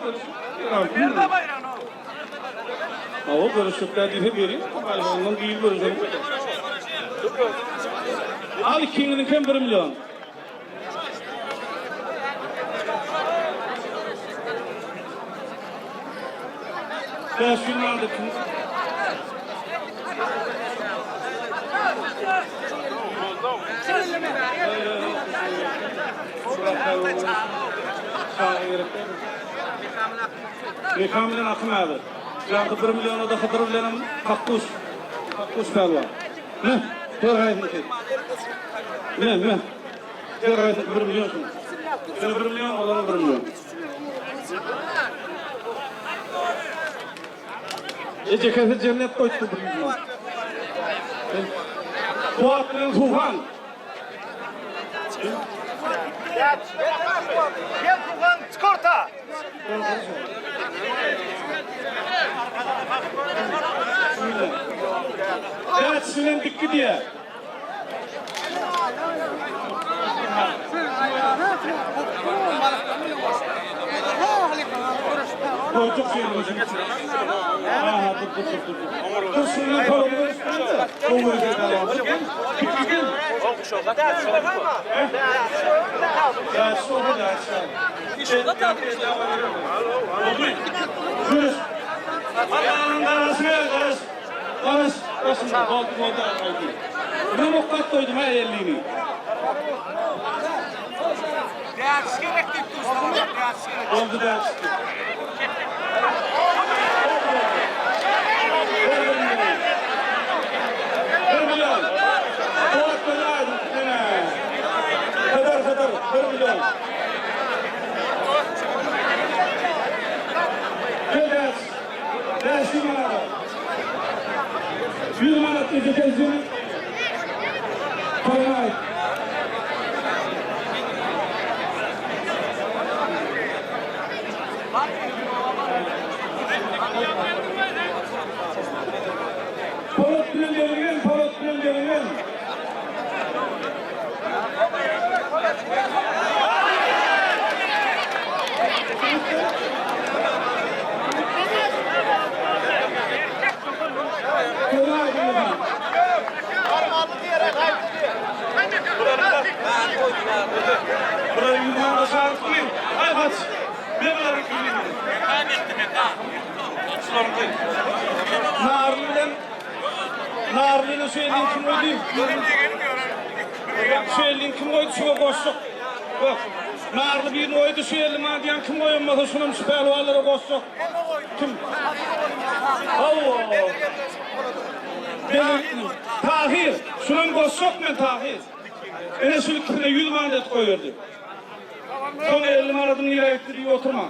O görüşükler diye vereyim. Ondan değil görüşüm. Al ikinin kim 1 milyon. Ben şunu aldık. Mekamdan akım abi. Yankı 1 milyonu da Hıdır bilenim Kakkuş. Kakkuş pelvan. Ne? Dur haydi ki. Ne? Dur haydi 1 milyon şunu. Şunu 1 milyon, olanı 1 milyon. Ceketi cennet koydu 1 milyon. Fuat bilen Tufan. Gel Tufan çıkarta. Evet, sizin dikki diye. Koyduk şeyini hocam. Aha, dur. Dur, şunu koyalım üstünde. Koyalım üstünde. Dikki gel. Ya, şu orada Şurası. Allah'ın karası ver, karası. Karası, oldu. Ne mukkat koydum ha 50'ni. Değersiz gerek değil dostum. Değersiz gerek. Oldu değersiz. Bir milyon. Fuat Bey'den. Kadar. 1 milyon. Değersiz manada. 100 manat ödeyeceğim. Koymayın. Polat bilen gelin. Buraya yumağına sağlık koyayım. Hay kaç. Ne kadar yükleyin? Narlı'yla şu elin kim koydu? Şu elin kim koydu? Şuna koştuk. Bak. Narlı birini koydu şu elime diyen kim koyulmadı? Şunun şu pelvallara koştuk. Kim? Allah. Tahir. Şunun koştuk ben Tahir. Ene şu ikisine 100 manat koyuyordu. Sonra elimi aradım yere ettiriyor oturma.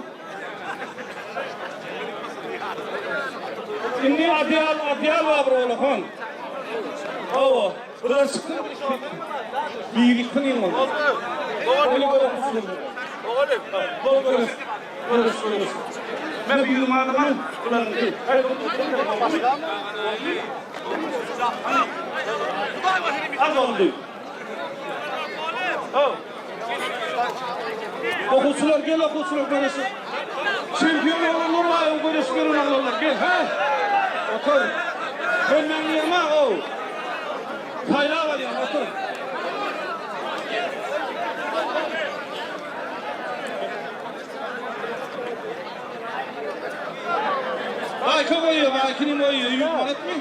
Şimdi adiyal var oğlum kon. Oo, burası çıktı. Bir gittin yine oldu. Oğlum. Ben bir yılmadım ben. Az oldu. Okutsular gel okutsular görürsün. Şampiyon olanlar var o görürsün olanlar gel ha. Otur. Ben yiyemem o. Payla var ya otur. Bayka koyuyor, baykini koyuyor. 100 manat mı?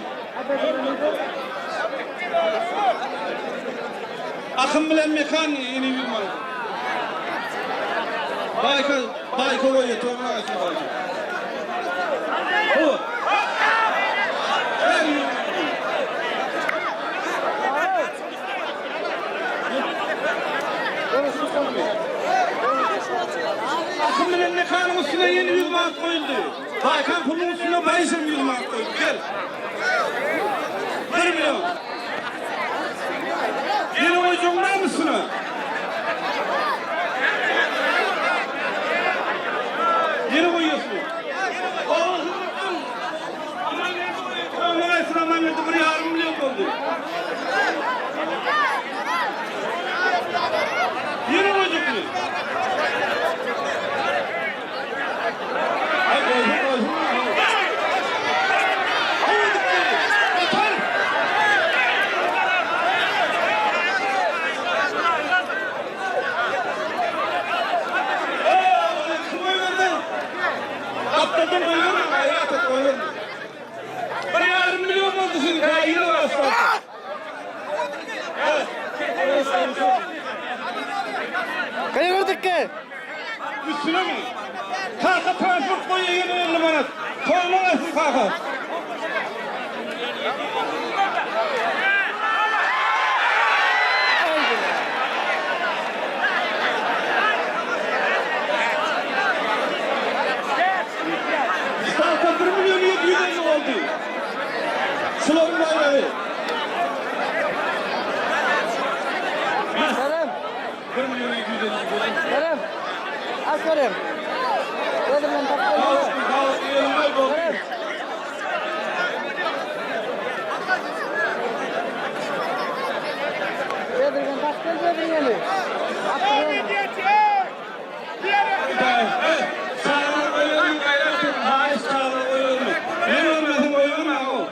Akım bilen mekan yeni 100 manat. Bayka koyuyor, tohumuna kaçın bayka. O. Her 100 manat. Akım bilen mekanın üstüne yeni 100 manat koyuldu. Baykan pulun üstüne bayışım 100 manat koyuldu. Gel. 1 milyon. Yeni oyuncunlar mısın? Yeni koyuyorsun. Aman ne buraya 20 milyon oldu. Yeni oyuncunlar. Atladım koyuyorum, hayata koyuyorum. Buraya 20 milyon oldu şimdi, yine başladı. Evet. Kayırdık ki. Üstüne mi? Kalka transport koyuyor 20 manat. Koyma nasıl kalka? Kalka 1 milyon 750 oldu. Şuların bayrağı. Kerem. 1 milyon 750 oldu. Kerem. Az Kerem. Dedim ben takıyorum. Dağlık yerimler oldu. Kerem. Dedim ben takıyorum dedim yeni. Sağlar koyuyorum, gayret haiz sağlar koyuyorum. Ben ölmedim koyuyorum ama.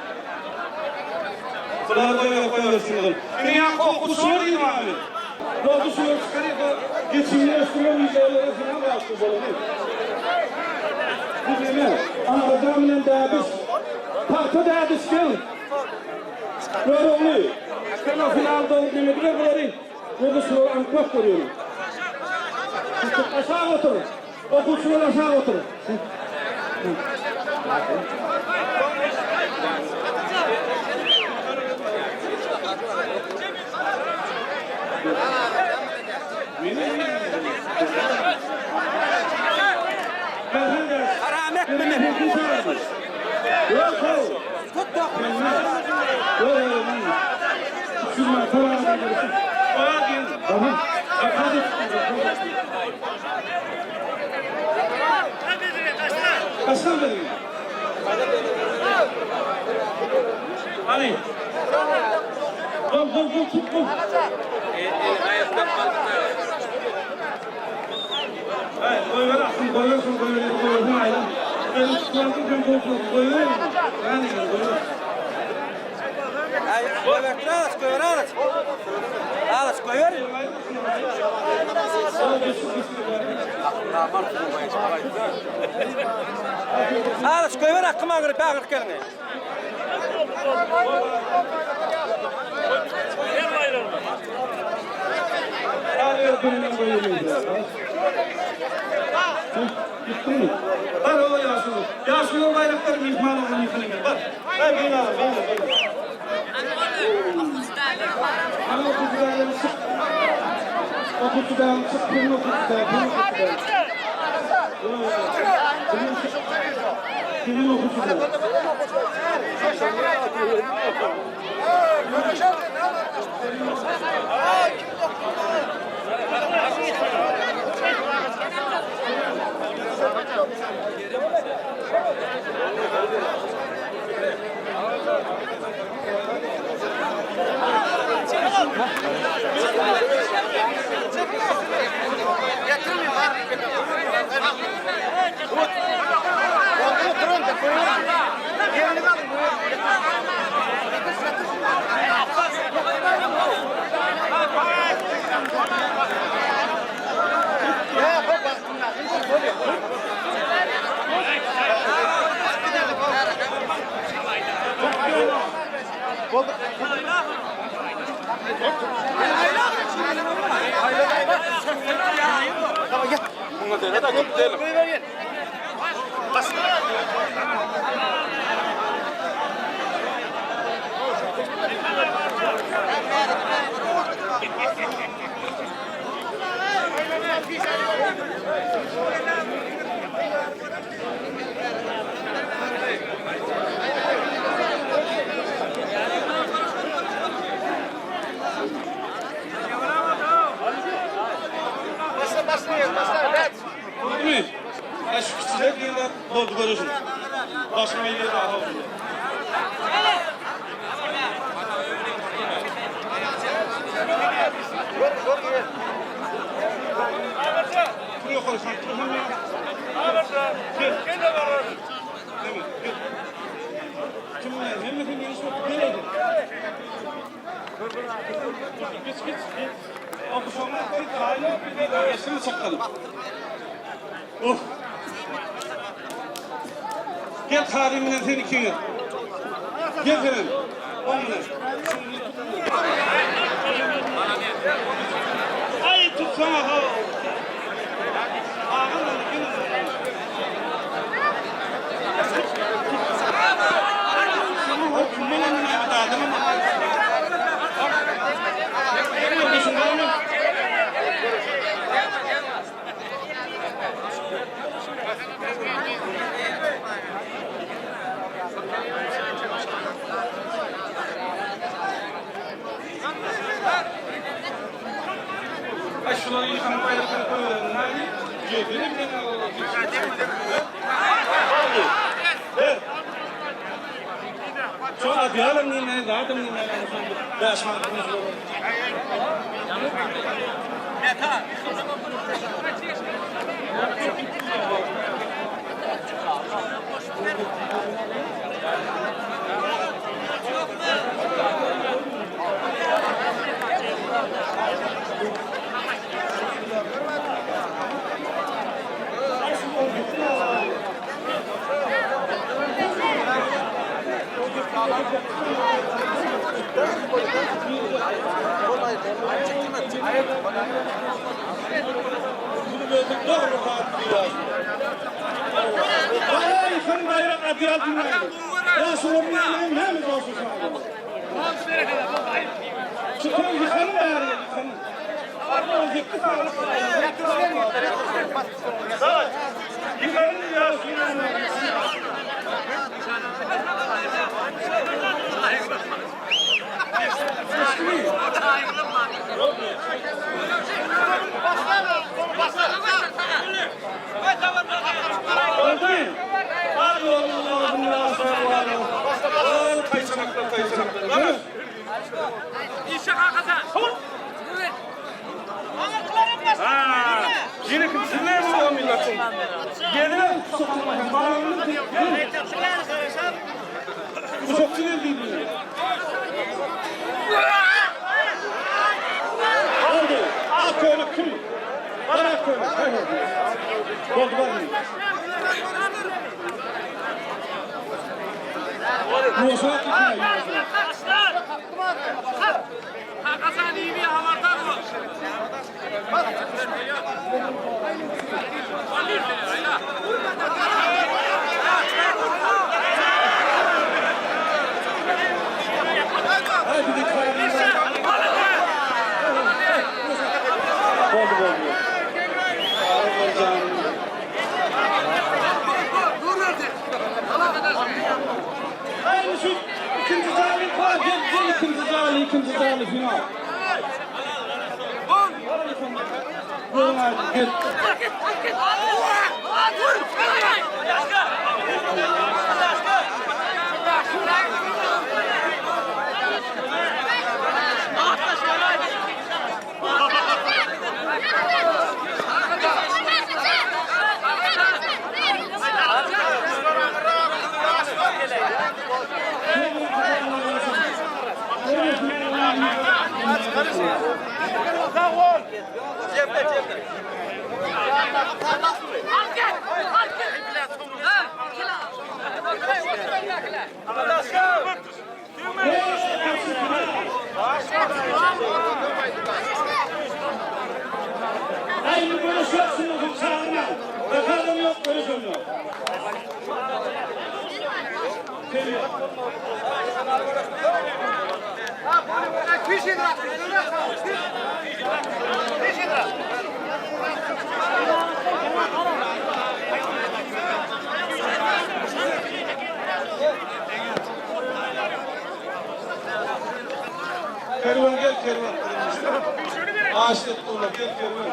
Sular koyuyorsun. Dünya kokusu var yine abi. Doğru sular çıkarıyor. Geçimler sular yüzeylere falan bıraktı böyle. Bu deme. Anadolu'nun dağıdış. Parkta dağıdış gel. Böyle oluyor. Kana finalda olduğunu bile bulayım. Burada sular ankmak görüyorum. Aşağı oturun. Okulsular aşağı oturun. Karamet mi? Yok yok. Tut da. Kaçtan vereyim? Hani? Dur tut dur. Hayır, koy ver aslında, koyuyorsun. Hayır. Ben tutulandım, ben koyuyorum. Yani koyuyorum. Koyver alas koyver. Alas koyver aklıma göre bağır gelme. Hayır, benimle koyuyorum. Gitti mi? Var o Yasun'un. Yasun'un bayrakları mihman olun yıkılın. Bak, ben beni alın. Ama o kutudan sık. O kutudan sık. Bunun o kutudan. Kimin o kutudan? Değil mi? Ya şu size diyorlar, doldu görürsün. Başıma ileri daha oldu. Buraya koysan, telefon ya. Gel de var. Değil mi? Gel. Kim bu ne? Memleketin gelişme gel edin. Git. Okuşanlar git, aile bir de yaşını sakalım. Oh. Gel tarihimden sen 2 yıl. Gel senin. 10 yıl. Ay tutsana ha. şuları yıkanıp ayırıp koyuverelim. Hadi. Cebini bir tane alalım. Ver. Şu adıyalım neyine, zaten neyine. Yaşmanımız olur. Bunu gözüm doğru kalktı. Ay, sen bayrak adıyal dinleyin. Ya sorumluyum, hem mi olsun sana? Çıkın, yıkanın bari, yıkanın. Allah'ın zikri sağlık. Yıkanın ya, yine kimsinler bu milletin? Gelin sokulmayın. Bu çok sinir değil mi? Oldu. Ak öyle kim? Bırak öyle. Oldu var mı? Musa gitmeyin. Hasan iyi bir havardar mı? Hadi lütfen. Oldu. Aynı şu ikinci zalim var. Gel ikinci zalim final. Gel. Aynı böyle şansınızın çağına. Bakalım yok böyle söylüyor. Kervan gel kervan. Ağaçlık tuğla gel kervan.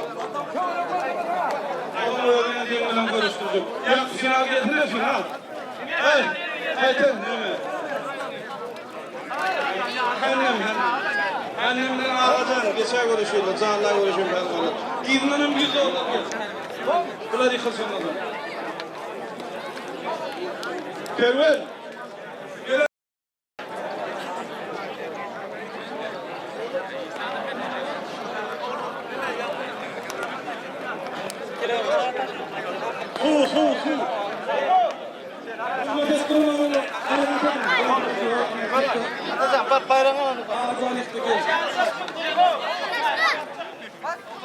Onu öğrendiğimden görüştürdüm. Ya final getirir final. Hey, yeter değil mi? Annemden ağlayacağım. Geçer görüşüyorlar. Canlar görüşüyorlar. Gidmenin bir de olur. Bunlar yıkılsın olur. Kervan. Su. Atacan bak bayrağını al. Ağzını işte gel.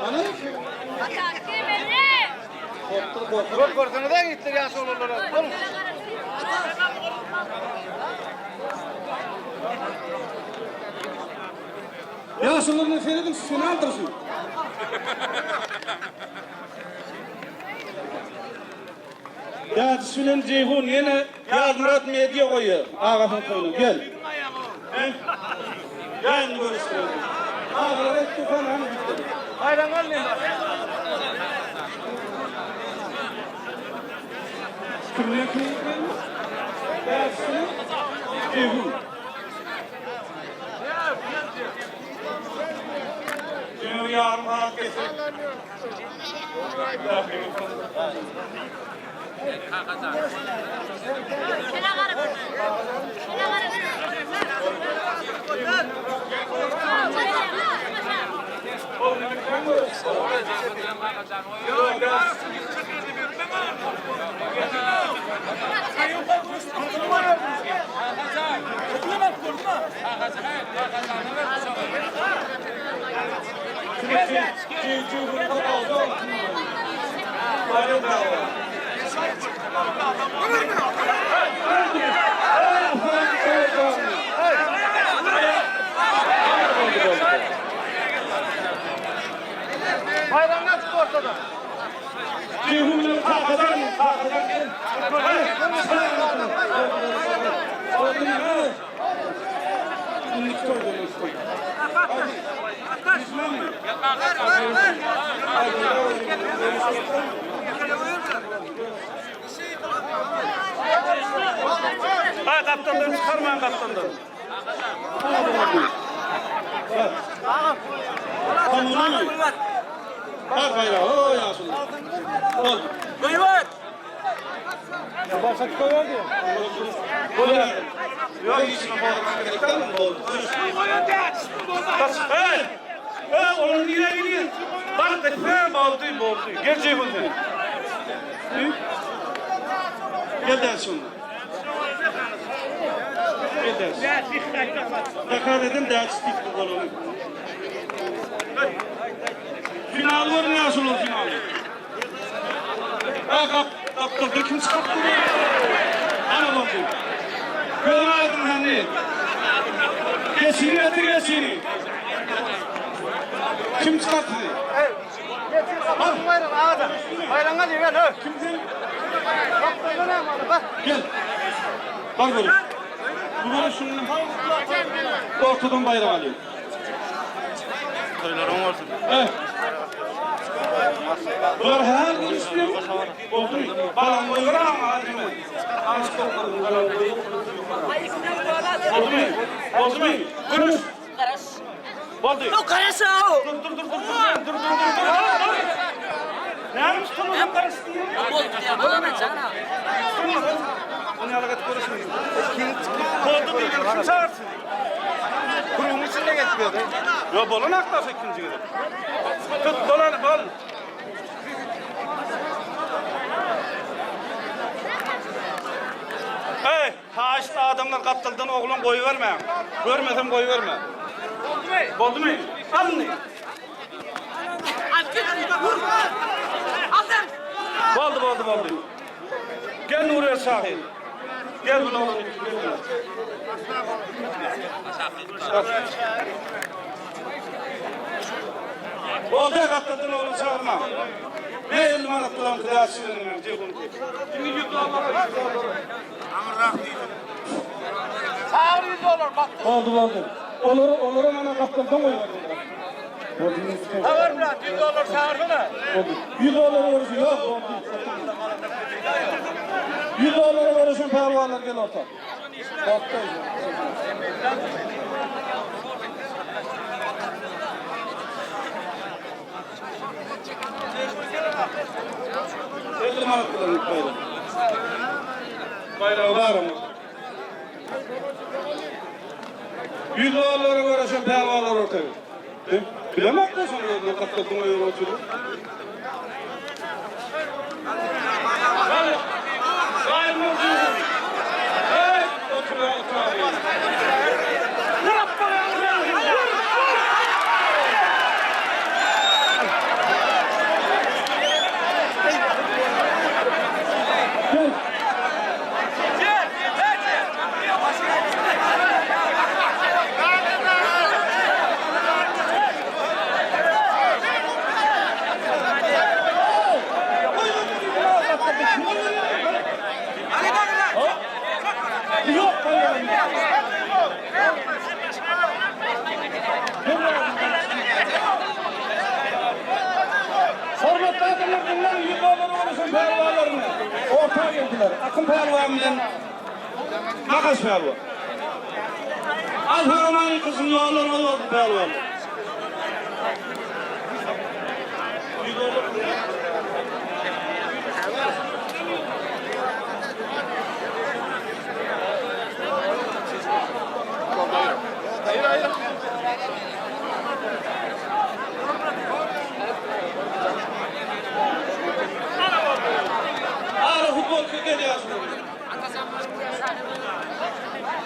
Ana? Gol korkunu da gittir ya solurlara. Oğlum. Ya şunların Feridun finaldırsın. Ya Sülen Ceyhun yine yardım etmeye diye koyuyor. Ağabeyim koyuyor. Gel. Gel görüşürüz. Ağabeyim tufan hani bitti. Bayram almayın. Kimliğe kimlik vermiş? Dersin. Ceyhun. Ceyhun yarın rahat kesin. Bayramlar çıktı ortada. Ceyhun'la kalkacak mı? Ha kaptandan çıkarmayın kaptandan. Tamam mı? Bak bayrağı, o yansın. Ol. Buyur. Başak koyuyor diyor. Yok işine bağlamak gerekten mi oldu? Onun yine gidiyor. Bak da ne oldu. Gerçeği bu. Gel dersin. Gel dersin. Tekrar edin derslik bu golünü. Final var ne asıl o final? Kaptırdı kim çıkarttı? Ana oldu. Görmedim hani. Geçini. Kim çıkarttı? Kapatın bayram ağada. Bayramlar diyor gel. Kimsin? Kapatın ne yapalım bak. Gel. Bak böyle. Bu böyle şunun ortadan bayram alıyor. Söylerim olsun. Evet. Bunlar her gün istiyor mu? Oldu mu? Balan koyuyor ama hadi mi? Oldu mu? Konuş. Oldu. Yok karası o. Dur. Ne yapmış tamam karısı diyor? Oldu ya bana ne sana? Onu alakat konuşmayın. Oldu değil, kim çağırsın? Kurumun içinde getiriyordu. Ya balon aktarsa ikinci kere. Tut dolanı bal. Hey, ha işte adamlar kaptıldan oğlum koyu verme. Görmesem koyu verme. Oldu mu? Alın ne? Oldu. Gel Nuriye Sahil. Gel bunu oğlum. Oldu kaptıldan oğlum çağırma. Ne elime anlatılan kıyasını verecek onu. Şimdi yüklü Allah'a Sağır yüzü olur bak. Oldu. Olur ama kaptıldan koyu Ha var mı lan? Yüzü olur sağırsana. $100 verirsin yok. $100 verirsin pervaneler gel orta. Baktayız. Elli manat kullandık bayrağı. Bayrağı var ama. $100 verirsin pervaneler ortaya. Bilemez misin o kaptırdığın o yolculuğu? yolları oluşun pehlivanlarına. Ortağa geldiler. Akın pehlivan bilen Makas pehlivan. Alper Aman'ın kızın yolları oldu pehlivan. Ağrı futbol kökeni yazdı.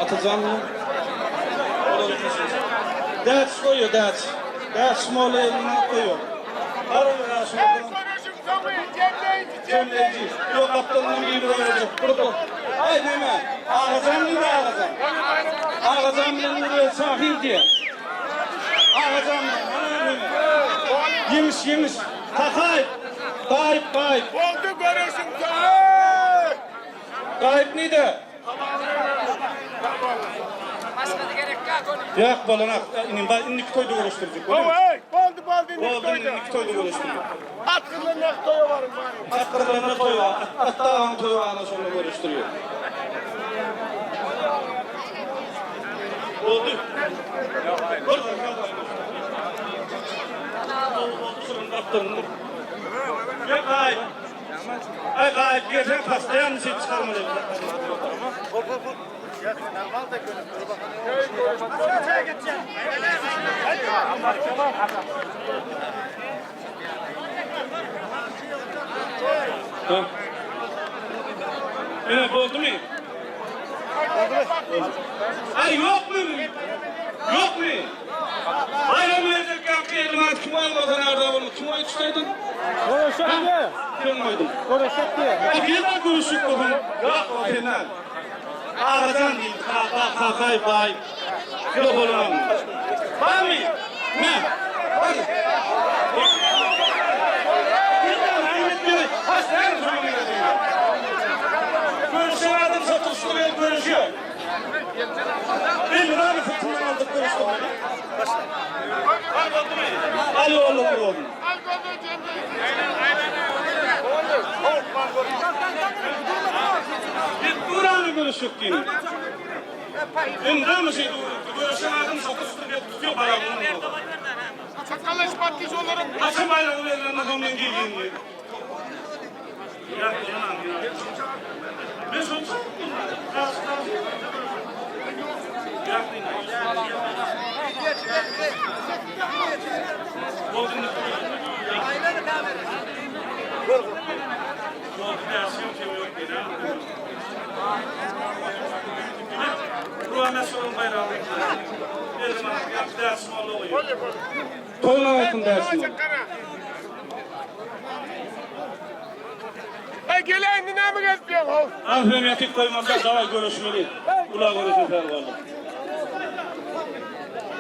Atacağım mı? That's for you, that's. That's small eline koyuyor. Arıyor ya şimdi. Cemleyici. Yok kaptanın bir lira olacak. Burada. Haydi hemen. Ağlayacağım mı ağlayacağım? Ağlayacağım mı buraya sahil diye. Ağlayacağım mı? Yemiş yemiş. Takay. Kayıp kayıp. Oldu görürsün. Kayıp neydi? Yak balanak. İnnik toydu uğraştırdık. Oldu Oldu innik toydu uğraştırdık. Atkınla ne toyu varım bari. Hakkırlarına toyu var. Hatta ağın toyu var. Sonra uğraştırıyor. Oldu. Yok kayıp. Ay kayıp. Geçen pastayan şey çıkarmadı. Evet, oldu mu? Ay yok mu? Yok mu? Bayram verirken kıyırmaz kim olmadan nerede olur? Kim oy tutaydın? Görüşek diye. Kim oydun? Görüşek diye. Birden görüşük bugün. Yok o senden. Ağzından değil. Kakay bay. Yok olamam. Var mı? Ne? Hadi. Birden Ahmet Bey. Hastanın sonuna diyor. Görüşen adam satıştırıyor, görüşüyor. Bir lira mı fıtından aldık görüştüm. Ali oğlum oğlum. Bir duranı görüşük yine. Ben şey görüşen adam satıştırıyor, tutuyor bayramını. Sakalış matkış olurum. Açın bayramı verilen adamın geldiğini. Ya canım ya. Biz olsun. Toylamasın dersin. Gelen ne mi geziyorsun? Ahremetik koymazsa davay görüşmeli. Ula görüşün fervarlı.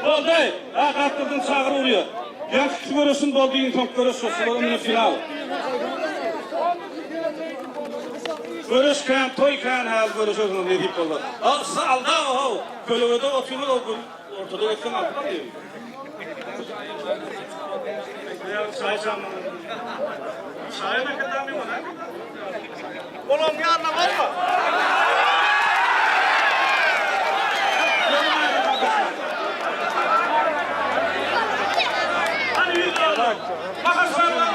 Oldu. Kaptırdın çağır oluyor. Yankı görüşün bol deyin top görüşün. Sıvırımın final. Görüşken, toyken hal görüşürsün ne deyip oldu. Alda o. Kölüvede oturuyor o gün. Ortada etken altına diyor. Çay çalmadın. Çay ne kadar mı var? Oğlum bir anlam var mı? Hadi yüz alın. Makas ver lan.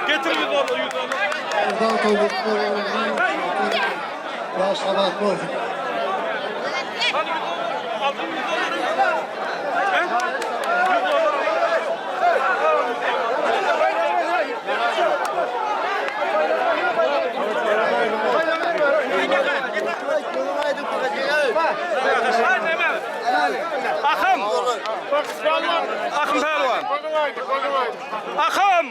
Getir yüz alın, yüz alın. Buradan toydukları ya sabah bu. Akım. Akım pehlivan. Akım.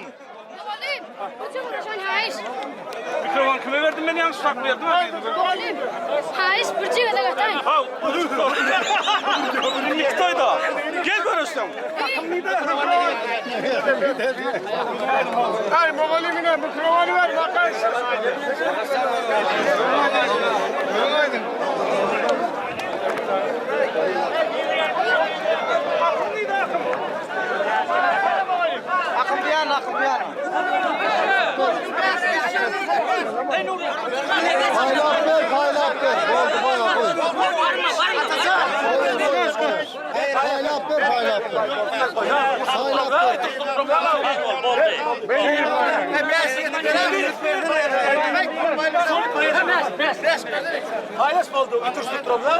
Mikrofon kime verdin beni yanlış saklıyor değil mi? Haiz burcu kadar katay. Ha, ürünlük toyda. Gel görüşsün. Ay Moğolimine mikrofonu ver bakar. Saylap ver, saylap ver. Saylap ver. Haylas oldu. Otursun problem.